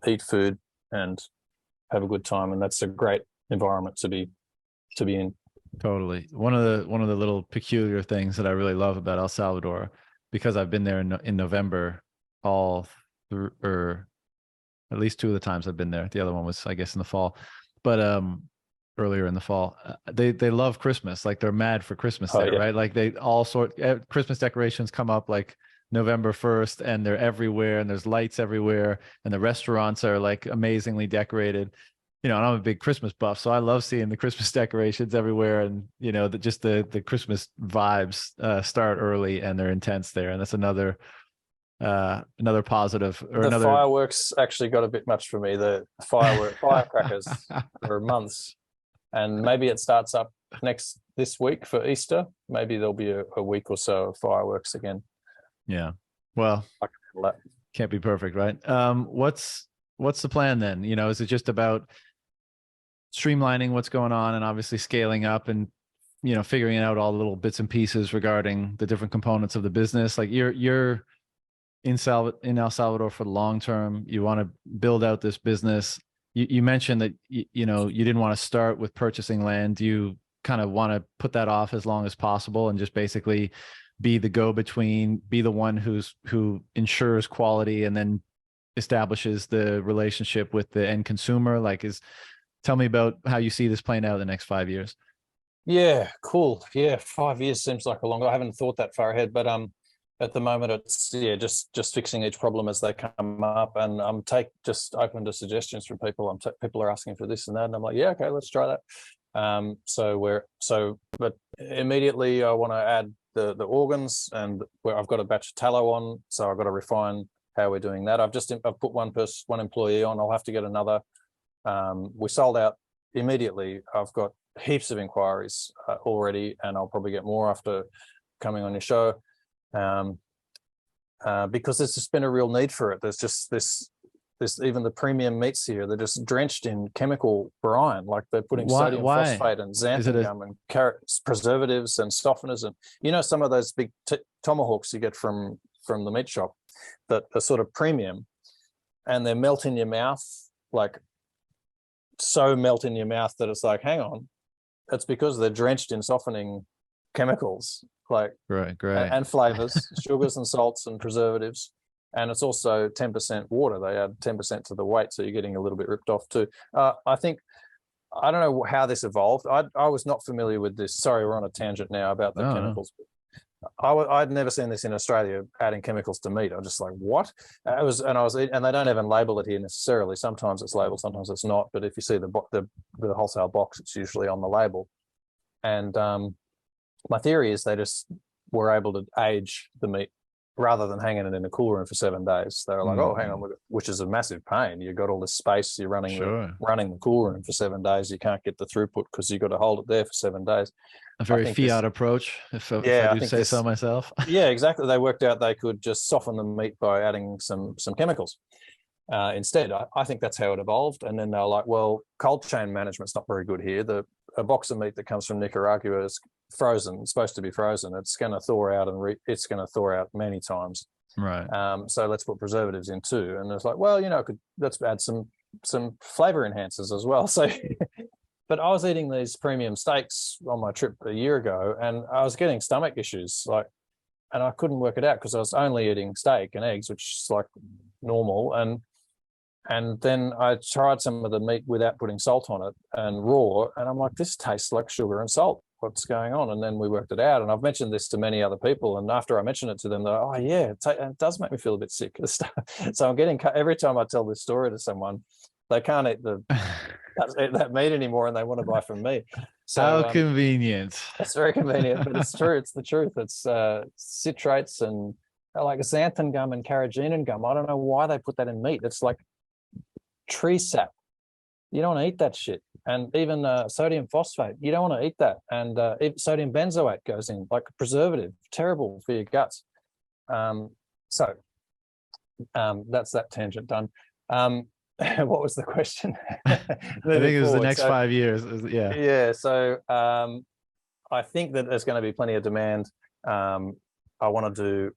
eat food and have a good time. And that's a great environment to be in. Totally. One of the little peculiar things that I really love about El Salvador, because I've been there in November, or at least two of the times I've been there. The other one was, I guess, in the fall, but earlier in the fall. They love Christmas. Like, they're mad for Christmas there, right? Like, they Christmas decorations come up like November 1st, and they're everywhere, and there's lights everywhere, and the restaurants are like amazingly decorated. You know, and I'm a big Christmas buff, so I love seeing the Christmas decorations everywhere, and you know, just the Christmas vibes start early and they're intense there, and that's another positive. Or the fireworks actually got a bit much for me. The firecrackers for months, and maybe it starts up this week for Easter. Maybe there'll be a week or so of fireworks again. Yeah, well, can't be perfect, right? What's the plan then? You know, is it just about streamlining what's going on and obviously scaling up and, you know, figuring out all the little bits and pieces regarding the different components of the business? Like, you're in El Salvador for the long term. You want to build out this business. You mentioned that you know, you didn't want to start with purchasing land. You kind of want to put that off as long as possible and just basically be the go-between, be the one who ensures quality and then establishes the relationship with the end consumer. Like, tell me about how you see this playing out in the next 5 years. Yeah, cool. Yeah, 5 years seems like a long. I haven't thought that far ahead, but at the moment it's just fixing each problem as they come up, and I'm just open to suggestions from people. People are asking for this and that, and I'm like, yeah, okay, let's try that. But immediately I want to add the organs, and where I've got a batch of tallow on, so I've got to refine how we're doing that. I've put one employee on. I'll have to get another. We sold out immediately. I've got heaps of inquiries already, and I'll probably get more after coming on your show, because there's just been a real need for it. There's just this even the premium meats here, they're just drenched in chemical brine. Like, they're putting sodium phosphate and xanthan gum and carrots, preservatives and softeners, and you know, some of those big tomahawks you get from the meat shop that are sort of premium, and they melt in your mouth, like so melt in your mouth that it's like, hang on, that's because they're drenched in softening chemicals, like right. and flavors, sugars and salts and preservatives. And it's also 10% water. They add 10% to the weight, so you're getting a little bit ripped off too. I think, I don't know how this evolved. I was not familiar with this. Sorry, we're on a tangent now about the chemicals. I'd never seen this in Australia, adding chemicals to meat. I'm just like, what? And they don't even label it here necessarily. Sometimes it's labeled, sometimes it's not. But if you see the wholesale box, it's usually on the label. And my theory is they just were able to age the meat rather than hanging it in a cool room for 7 days. They were like, oh, hang on, which is a massive pain. You've got all this space, you're running the cool room for 7 days. You can't get the throughput because you've got to hold it there for 7 days. A very fiat approach, if I do say so myself. Yeah, exactly. They worked out they could just soften the meat by adding some chemicals instead. I think that's how it evolved. And then they're like, well, cold chain management's not very good here. A box of meat that comes from Nicaragua is frozen. It's supposed to be frozen. It's going to thaw out, and it's going to thaw out many times. Right. So let's put preservatives in too. And it's like, well, let's add some flavor enhancers as well. So, but I was eating these premium steaks on my trip a year ago, and I was getting stomach issues, and I couldn't work it out because I was only eating steak and eggs, which is like normal. And then I tried some of the meat without putting salt on it and raw, and I'm like, this tastes like sugar and salt. What's going on? And then we worked it out, and I've mentioned this to many other people, and after I mentioned it to them, they're like, oh yeah, it does make me feel a bit sick. So I'm getting, every time I tell this story to someone, they can't eat that meat anymore, and they want to buy from me. So how convenient. It's very convenient, but it's true. It's the truth. It's citrates and like xanthan gum and carrageenan gum. I don't know why they put that in meat. It's like tree sap. You don't want to eat that shit. And even sodium phosphate, you don't want to eat that. And sodium benzoate goes in, like a preservative, terrible for your guts. So that's that tangent done. What was the question? I think it was the next 5 years. Yeah. Yeah. So I think that there's going to be plenty of demand. I want to do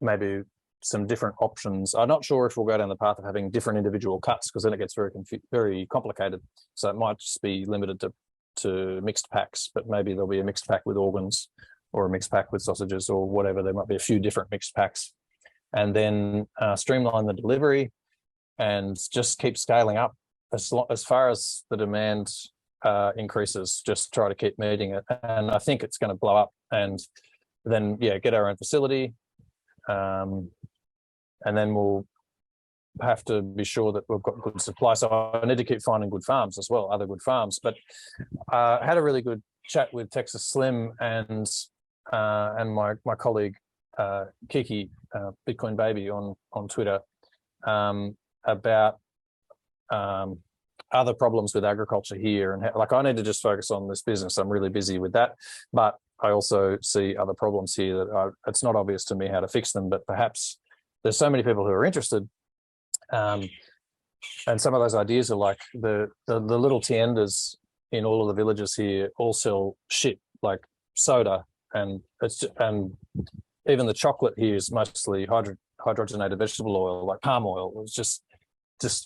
maybe some different options. I'm not sure if we'll go down the path of having different individual cuts, because then it gets very complicated. So it might just be limited to mixed packs, but maybe there'll be a mixed pack with organs or a mixed pack with sausages or whatever. There might be a few different mixed packs, and then streamline the delivery and just keep scaling up as far as the demand increases. Just try to keep meeting it, and I think it's going to blow up. And then get our own facility. And then we'll have to be sure that we've got good supply. So I need to keep finding good farms as well, other good farms. But I had a really good chat with Texas Slim and my colleague Kiki, Bitcoin Baby on Twitter, about other problems with agriculture here, and I need to just focus on this business. I'm really busy with that, but I also see other problems here that it's not obvious to me how to fix them, but perhaps there's so many people who are interested. And some of those ideas are like the little tiendas in all of the villages here all sell shit like soda, and even the chocolate here is mostly hydrogenated vegetable oil, like palm oil. It's just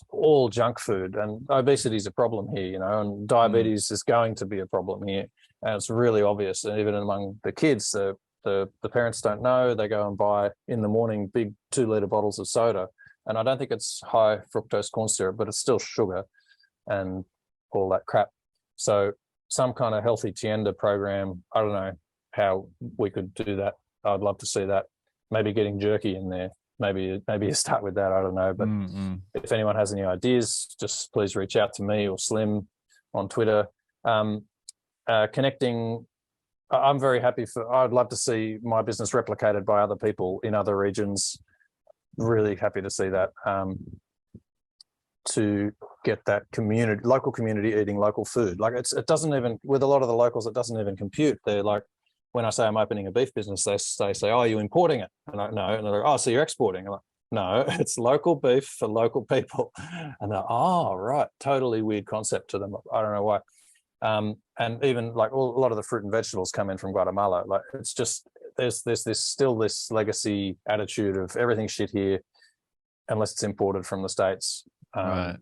all junk food, and obesity is a problem here, and diabetes is going to be a problem here. And it's really obvious. And even among the kids, the parents don't know. They go and buy in the morning big 2-liter bottles of soda. And I don't think it's high fructose corn syrup, but it's still sugar and all that crap. So some kind of healthy tienda program, I don't know how we could do that. I'd love to see that. Maybe getting jerky in there. Maybe you start with that. I don't know. But if anyone has any ideas, just please reach out to me or Slim on Twitter. Connecting, I'm very happy I'd love to see my business replicated by other people in other regions. Really happy to see that, to get that local community eating local food. Like it doesn't even, with a lot of the locals, it doesn't even compute. They're like, when I say I'm opening a beef business, they say, oh, are you importing it? And I no, and they're like, oh, so you're exporting? I'm like, no, it's local beef for local people. And they're, oh, right, totally weird concept to them. I don't know why. And even like a lot of the fruit and vegetables come in from Guatemala. Like it's just, there's still this legacy attitude of everything shit here unless it's imported from the States. Right.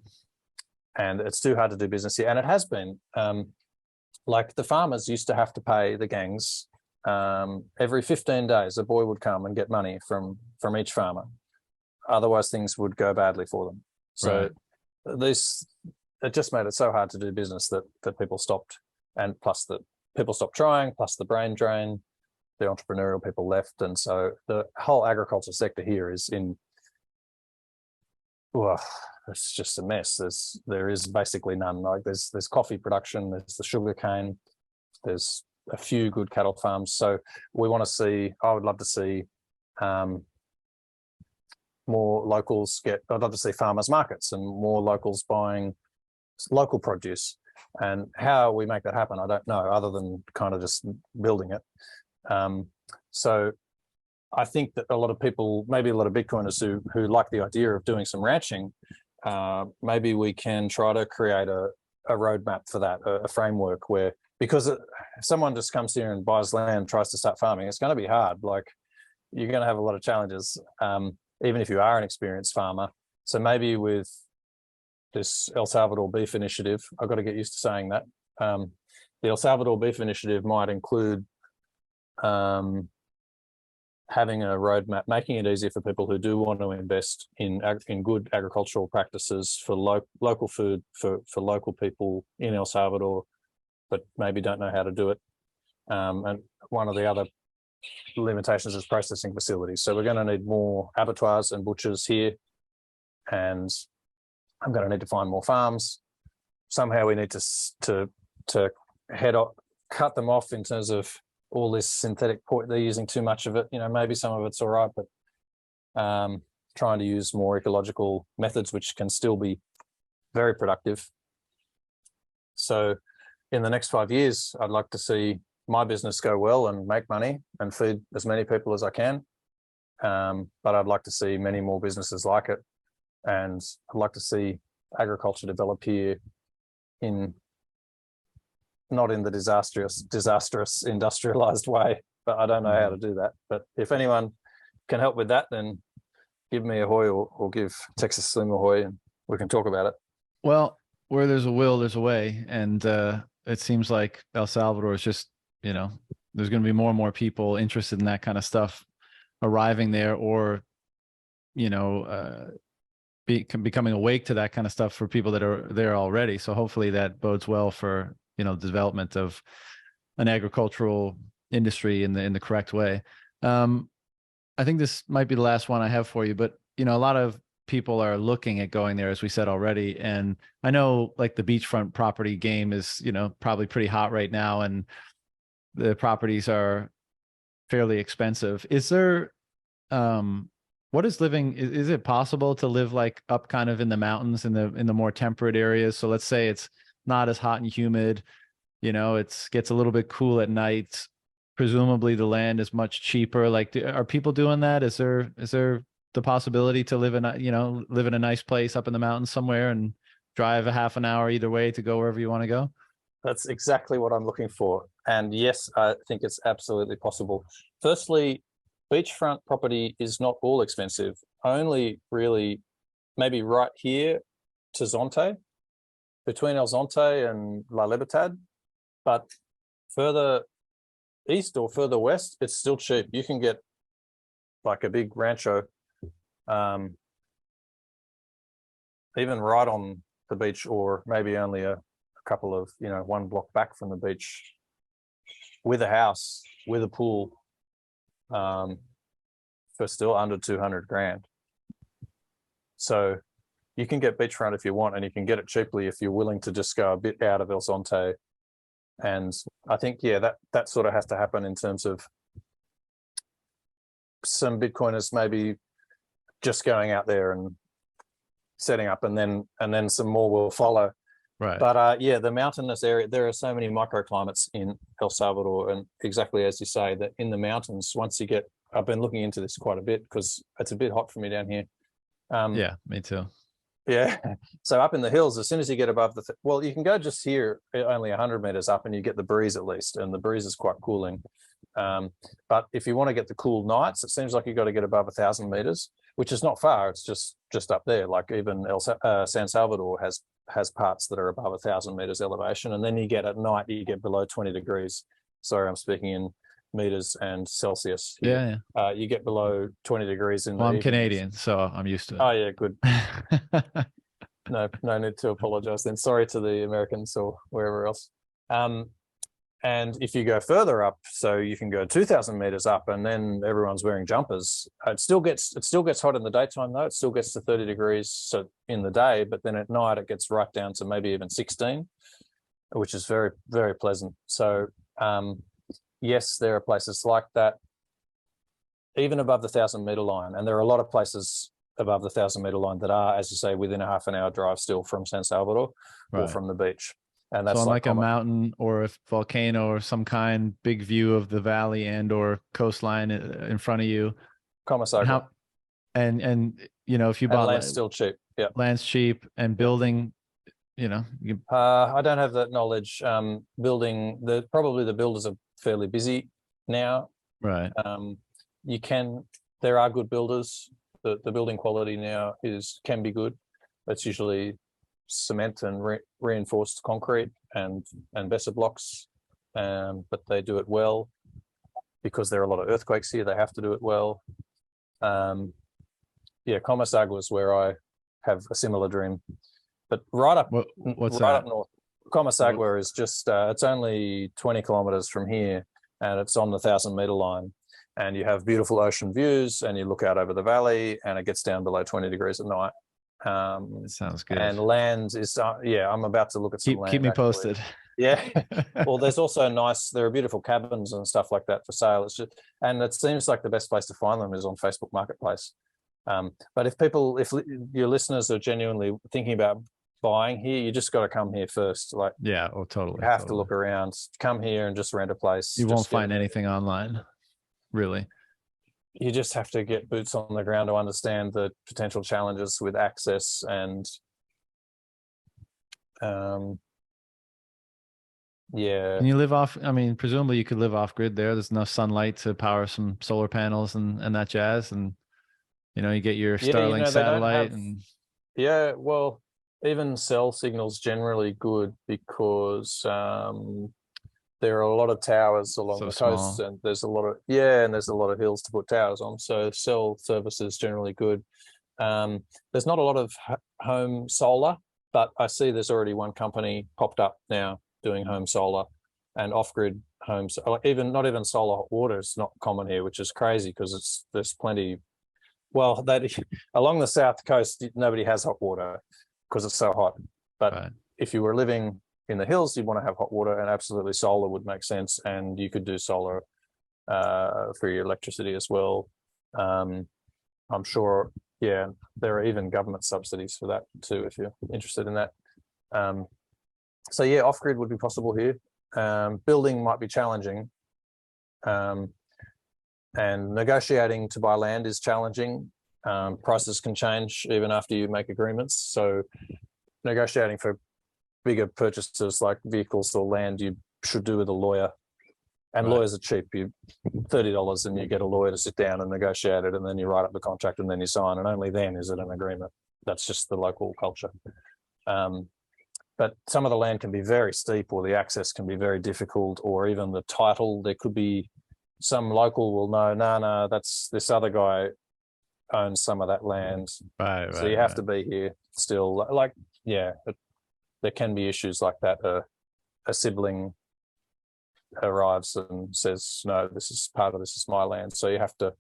And it's too hard to do business here. And it has been. Like the farmers used to have to pay the gangs every 15 days. A boy would come and get money from each farmer. Otherwise things would go badly for them. So it just made it so hard to do business that people stopped, and plus that people stopped trying, plus the brain drain. the entrepreneurial people left, and so the whole agriculture sector here is in, well, it's just a mess. There is basically none. Like there's coffee production, there's the sugar cane, there's a few good cattle farms. So we want to see, I would love to see more locals I'd love to see farmers markets and more locals buying local produce. And how we make that happen, I don't know, other than kind of just building it. So I think that a lot of people, maybe a lot of Bitcoiners who like the idea of doing some ranching, maybe we can try to create a roadmap for that, a framework where, because if someone just comes here and buys land, tries to start farming, it's going to be hard. Like you're going to have a lot of challenges, even if you are an experienced farmer. So maybe with this El Salvador Beef Initiative, I've got to get used to saying that. The El Salvador Beef Initiative might include having a roadmap, making it easier for people who do want to invest in good agricultural practices for local food for local people in El Salvador, but maybe don't know how to do it. And one of the other limitations is processing facilities. So we're going to need more abattoirs and butchers here, and I'm going to need to find more farms. Somehow we need to cut them off in terms of all this synthetic pork. They're using too much of it. You know, maybe some of it's all right, but trying to use more ecological methods, which can still be very productive. So in the next 5 years, I'd like to see my business go well and make money and feed as many people as I can. But I'd like to see many more businesses like it. And I'd like to see agriculture develop here not in the disastrous industrialized way, but I don't know how to do that. But if anyone can help with that, then give me a hoy or give Texas Slim a hoy, and we can talk about it. Well, where there's a will, there's a way. And it seems like El Salvador is just, you know, there's going to be more and more people interested in that kind of stuff arriving there, or, you know, becoming awake to that kind of stuff for people that are there already. So hopefully that bodes well for, you know, the development of an agricultural industry in the correct way. I think this might be the last one I have for you, but, you know, a lot of people are looking at going there, as we said already. And I know like the beachfront property game is, you know, probably pretty hot right now, and the properties are fairly expensive. Is there, what is living, is it possible to live like up kind of in the mountains, in the more temperate areas? So let's say it's not as hot and humid, you know, gets a little bit cool at night. Presumably the land is much cheaper. Like, are people doing that? Is there the possibility to live in a nice place up in the mountains somewhere and drive a half an hour either way to go wherever you want to go? That's exactly what I'm looking for. And yes, I think it's absolutely possible. Firstly, beachfront property is not all expensive. Only really maybe right here to Zonte, between El Zonte and La Libertad, but further east or further west, it's still cheap. You can get like a big rancho, even right on the beach, or maybe only a couple of, you know, one block back from the beach, with a house, with a pool, for still under 200 grand. So you can get beachfront if you want, and you can get it cheaply if you're willing to just go a bit out of El Zonte. And I think, yeah, that sort of has to happen in terms of some Bitcoiners maybe just going out there and setting up, and then some more will follow. Right. But yeah, the mountainous area, there are so many microclimates in El Salvador, and exactly as you say, that in the mountains, once you get, I've been looking into this quite a bit because it's a bit hot for me down here. Yeah, me too. Yeah. So up in the hills, as soon as you get above well, you can go just here only 100 meters up and you get the breeze at least, and the breeze is quite cooling. But if you want to get the cool nights, it seems like you've got to get above 1,000 meters, which is not far. It's just up there. Like even San Salvador has parts that are above 1,000 meters elevation, and then you get at night, you get below 20 degrees. Sorry, I'm speaking in meters and Celsius. Yeah. You get below 20 degrees in well, I'm evenings. Canadian, so I'm used to it. Oh yeah, good. No need to apologize then. Sorry to the Americans or wherever else. And if you go further up, so you can go 2,000 meters up, and then everyone's wearing jumpers. It still gets hot in the daytime though. It still gets to 30 degrees so in the day, but then at night it gets right down to maybe even 16, which is very, very pleasant. So yes, there are places like that, even above the 1,000-meter line, and there are a lot of places above the 1,000-meter line that are, as you say, within a half an hour drive still from San Salvador or from the beach. And that's so on like a common. mountain or a volcano or some kind, big view of the valley and or coastline in front of you. Commissagua. And you know, if you bought land's still cheap. Yeah, land's cheap, and building, you know, I don't have that knowledge. Building, probably the builders are fairly busy now. Right. There are good builders. The building quality now can be good. It's usually cement and reinforced concrete and Besser blocks, but they do it well because there are a lot of earthquakes here. They have to do it well. Yeah, Comasagua is where I have a similar dream, but right up north. Comasagua is just it's only 20 kilometers from here, and it's on the 1,000-meter line, and you have beautiful ocean views, and you look out over the valley, and it gets down below 20 degrees at night. Sounds good. And land is I'm about to look at some land. Keep me posted. Yeah. Well, there's also there are beautiful cabins and stuff like that for sale. It's just, and it seems like the best place to find them is on Facebook Marketplace. But if your listeners are genuinely thinking about buying here, you just got to come here first. Like, yeah, oh, totally. You have to look around. Come here and just rent a place. You won't find anything online, really. You just have to get boots on the ground to understand the potential challenges with access and yeah. Can you live off? I mean, presumably you could live off grid there. There's enough sunlight to power some solar panels and that jazz. And, you know, you get your Starlink satellite. Yeah, well, even cell signal's generally good because there are a lot of towers along the coast, and there's a lot of hills to put towers on. So cell service is generally good. There's not a lot of home solar, but I see there's already one company popped up now doing home solar and off-grid homes. Not even solar hot water is not common here, which is crazy because there's plenty. Well, along the south coast, nobody has hot water because it's so hot. But if you were living in the hills, you'd want to have hot water, and absolutely solar would make sense. And you could do solar for your electricity as well. I'm sure, yeah, there are even government subsidies for that too, if you're interested in that. So yeah, off-grid would be possible here. Building might be challenging. And negotiating to buy land is challenging. Prices can change even after you make agreements. So negotiating for bigger purchases like vehicles or land, you should do with a lawyer. And lawyers are cheap. You $30 and you get a lawyer to sit down and negotiate it, and then you write up the contract and then you sign, and only then is it an agreement. That's just the local culture. But some of the land can be very steep, or the access can be very difficult, or even the title. There could be some local will know, no, that's this other guy owns some of that land. So you have to be here still. Like, yeah, there can be issues like that. A sibling arrives and says, no, this is my land. So you have to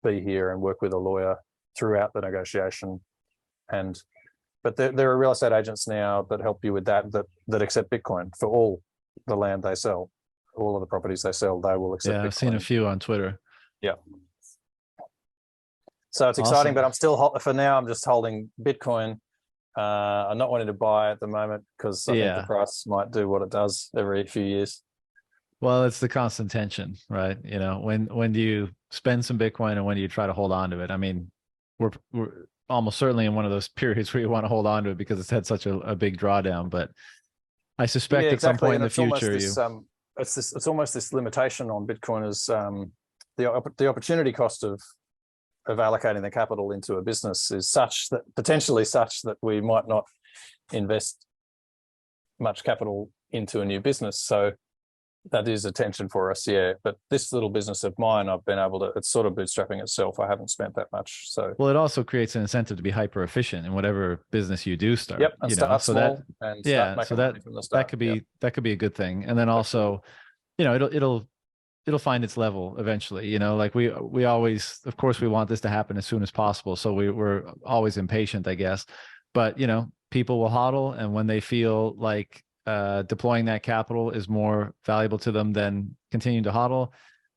be here and work with a lawyer throughout the negotiation. But there are real estate agents now that help you with that accept Bitcoin for all the land they sell. All of the properties they sell, they will accept Bitcoin. I've seen a few on Twitter. Yeah. So it's exciting, but I'm still, for now, I'm just holding Bitcoin. I'm not wanting to buy at the moment because I think the price might do what it does every few years. Well, it's the constant tension, right? You know, when do you spend some Bitcoin and when do you try to hold on to it? I mean, we're almost certainly in one of those periods where you want to hold on to it because it's had such a big drawdown. But I suspect at some point in the future, it's almost this limitation on Bitcoin is the opportunity cost of allocating the capital into a business is potentially such that we might not invest much capital into a new business. So that is a tension for us, yeah. But this little business of mine, I've been able to, it's sort of bootstrapping itself. I haven't spent that much. So well, it also creates an incentive to be hyper efficient in whatever business you do start. Yep, and start small and start making money from the start. That could be a good thing. And then also you know, it'll find its level eventually. You know, like we always, of course, we want this to happen as soon as possible. So we're always impatient, I guess. But you know, people will hodl, and when they feel like deploying that capital is more valuable to them than continuing to hodl,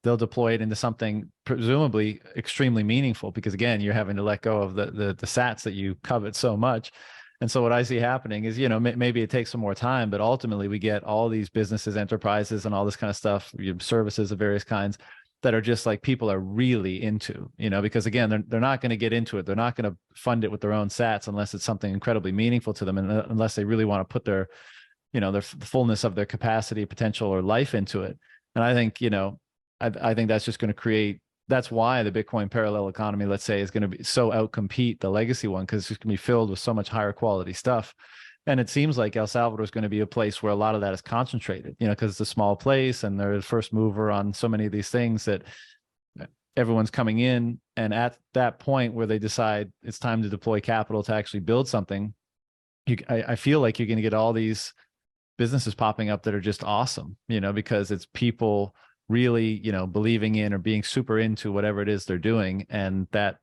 they'll deploy it into something presumably extremely meaningful, because again, you're having to let go of the sats that you covet so much. And so what I see happening is, you know, maybe it takes some more time, but ultimately we get all these businesses, enterprises, and all this kind of stuff, services of various kinds that are just like people are really into, you know, because again, they're not going to get into it. They're not going to fund it with their own sats unless it's something incredibly meaningful to them, and unless they really want to put their, you know, the fullness of their capacity, potential, or life into it. And I think, you know, I think that's just going to create, that's why the Bitcoin parallel economy, let's say, is going to be so outcompete the legacy one, because it's just going to be filled with so much higher quality stuff. And it seems like El Salvador is going to be a place where a lot of that is concentrated, you know, because it's a small place and they're the first mover on so many of these things that everyone's coming in. And at that point where they decide it's time to deploy capital to actually build something, I feel like you're going to get all these businesses popping up that are just awesome, you know, because it's people really, you know, believing in or being super into whatever it is they're doing, and that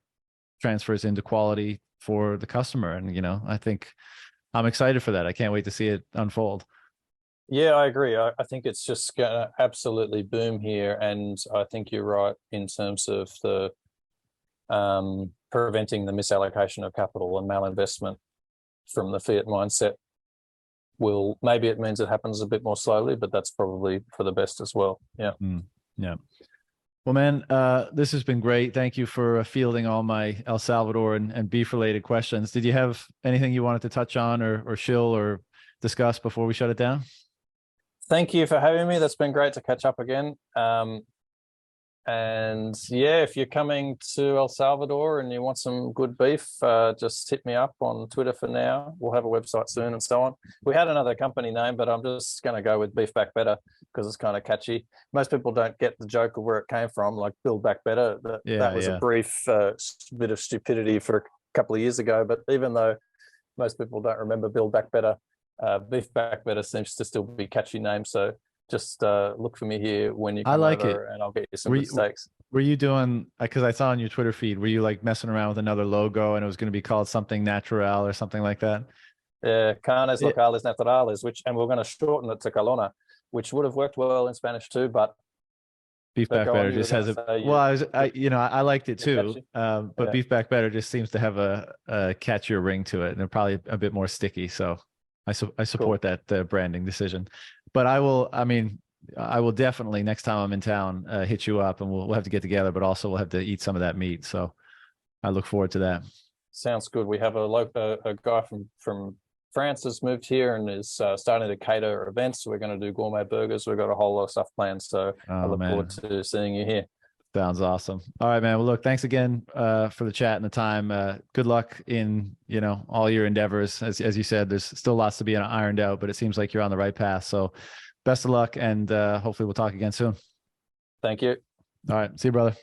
transfers into quality for the customer. And you know, I think I'm excited for that. I can't wait to see it unfold. Yeah, I agree. I think it's just gonna absolutely boom here, and I think you're right in terms of the preventing the misallocation of capital and malinvestment from the fiat mindset. Will, maybe it means it happens a bit more slowly, but that's probably for the best as well. Yeah. Yeah. Well, man, this has been great. Thank you for fielding all my El Salvador and beef related questions. Did you have anything you wanted to touch on or shill or discuss before we shut it down? Thank you for having me. That's been great to catch up again. And yeah, if you're coming to El Salvador and you want some good beef, just hit me up on Twitter for now. We'll have a website soon and so on. We had another company name, but I'm just going to go with Beef Back Better because it's kind of catchy. Most people don't get the joke of where it came from, like Build Back Better. That was a brief bit of stupidity for a couple of years ago. But even though most people don't remember Build Back Better, Beef Back Better seems to still be a catchy name. So just look for me here when you come over, and I'll get you some mistakes. Were you doing, because I saw on your Twitter feed, were you like messing around with another logo and it was going to be called something natural or something like that? Yeah, Carnes Locales Naturales, and we're going to shorten it to Calona, which would have worked well in Spanish too, but Beef Back Better just has a, well, I liked it too, but Beef Back Better just seems to have a catchier ring to it, and probably a bit more sticky. So I support that branding decision. But I will definitely, next time I'm in town, hit you up, and we'll have to get together, but also we'll have to eat some of that meat. So I look forward to that. Sounds good. We have a guy from France has moved here and is starting to cater events. We're going to do gourmet burgers. We've got a whole lot of stuff planned. So I look forward to seeing you here. Sounds awesome. All right, man. Well, look, thanks again for the chat and the time. Good luck in, you know, all your endeavors. As you said, there's still lots to be ironed out, but it seems like you're on the right path. So best of luck, and hopefully we'll talk again soon. Thank you. All right. See you, brother.